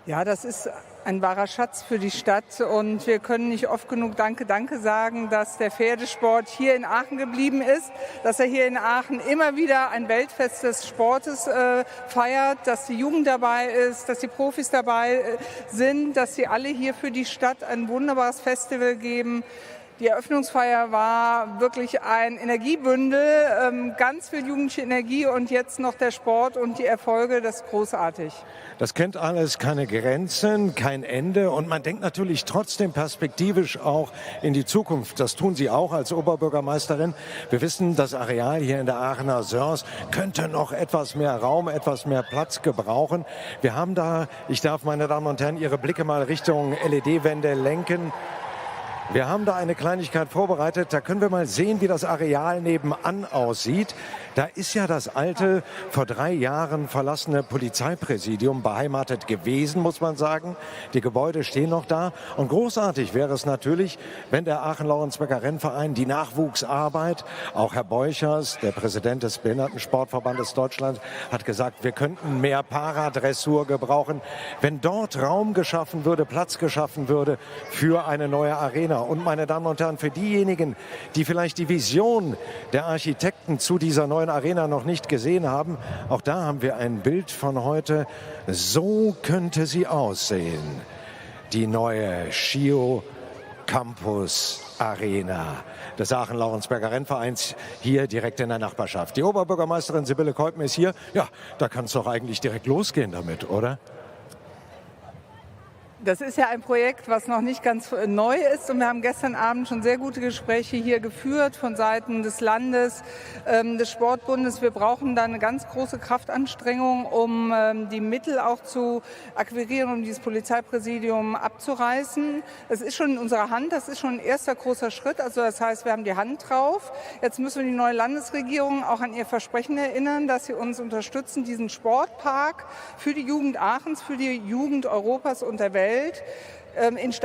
Ja, das ist ein wahrer Schatz für die Stadt und wir können nicht oft genug Danke sagen, dass der Pferdesport hier in Aachen geblieben ist, dass er hier in Aachen immer wieder ein Weltfest des Sportes feiert, dass die Jugend dabei ist, dass die Profis dabei sind, dass sie alle hier für die Stadt ein wunderbares Festival geben. Die Eröffnungsfeier war wirklich ein Energiebündel, ganz viel jugendliche Energie und jetzt noch der Sport und die Erfolge, das ist großartig. Das kennt alles keine Grenzen, kein Ende und man denkt natürlich trotzdem perspektivisch auch in die Zukunft. Das tun Sie auch als Oberbürgermeisterin. Wir wissen, das Areal hier in der Aachener Sörs könnte noch etwas mehr Raum, etwas mehr Platz gebrauchen. Wir haben da, ich darf meine Damen und Herren Ihre Blicke mal Richtung LED-Wände lenken. Wir haben da eine Kleinigkeit vorbereitet, da können wir mal sehen, wie das Areal nebenan aussieht. Da ist ja das alte, vor 3 Jahren verlassene Polizeipräsidium beheimatet gewesen, muss man sagen. Die Gebäude stehen noch da. Und großartig wäre es natürlich, wenn der Aachen-Laurensbecker Rennverein die Nachwuchsarbeit, auch Herr Beuchers, der Präsident des Behindertensportverbandes Deutschland, hat gesagt, wir könnten mehr Paradressur gebrauchen. Wenn dort Raum geschaffen würde, Platz geschaffen würde für eine neue Arena. Und meine Damen und Herren, für diejenigen, die vielleicht die Vision der Architekten zu dieser neuen Arena noch nicht gesehen haben, auch da haben wir ein Bild von heute. So könnte sie aussehen, die neue Schio Campus Arena des Aachen-Laurensberger Rennvereins hier direkt in der Nachbarschaft. Die Oberbürgermeisterin Sibylle Kolpen ist hier. Ja, da kann es doch eigentlich direkt losgehen damit, oder? Das ist ja ein Projekt, was noch nicht ganz neu ist und wir haben gestern Abend schon sehr gute Gespräche hier geführt von Seiten des Landes, des Sportbundes. Wir brauchen da eine ganz große Kraftanstrengung, um die Mittel auch zu akquirieren, um dieses Polizeipräsidium abzureißen. Es ist schon in unserer Hand, das ist schon ein erster großer Schritt. Also das heißt, wir haben die Hand drauf. Jetzt müssen wir die neue Landesregierung auch an ihr Versprechen erinnern, dass sie uns unterstützen, diesen Sportpark für die Jugend Aachens, für die Jugend Europas und der Welt instand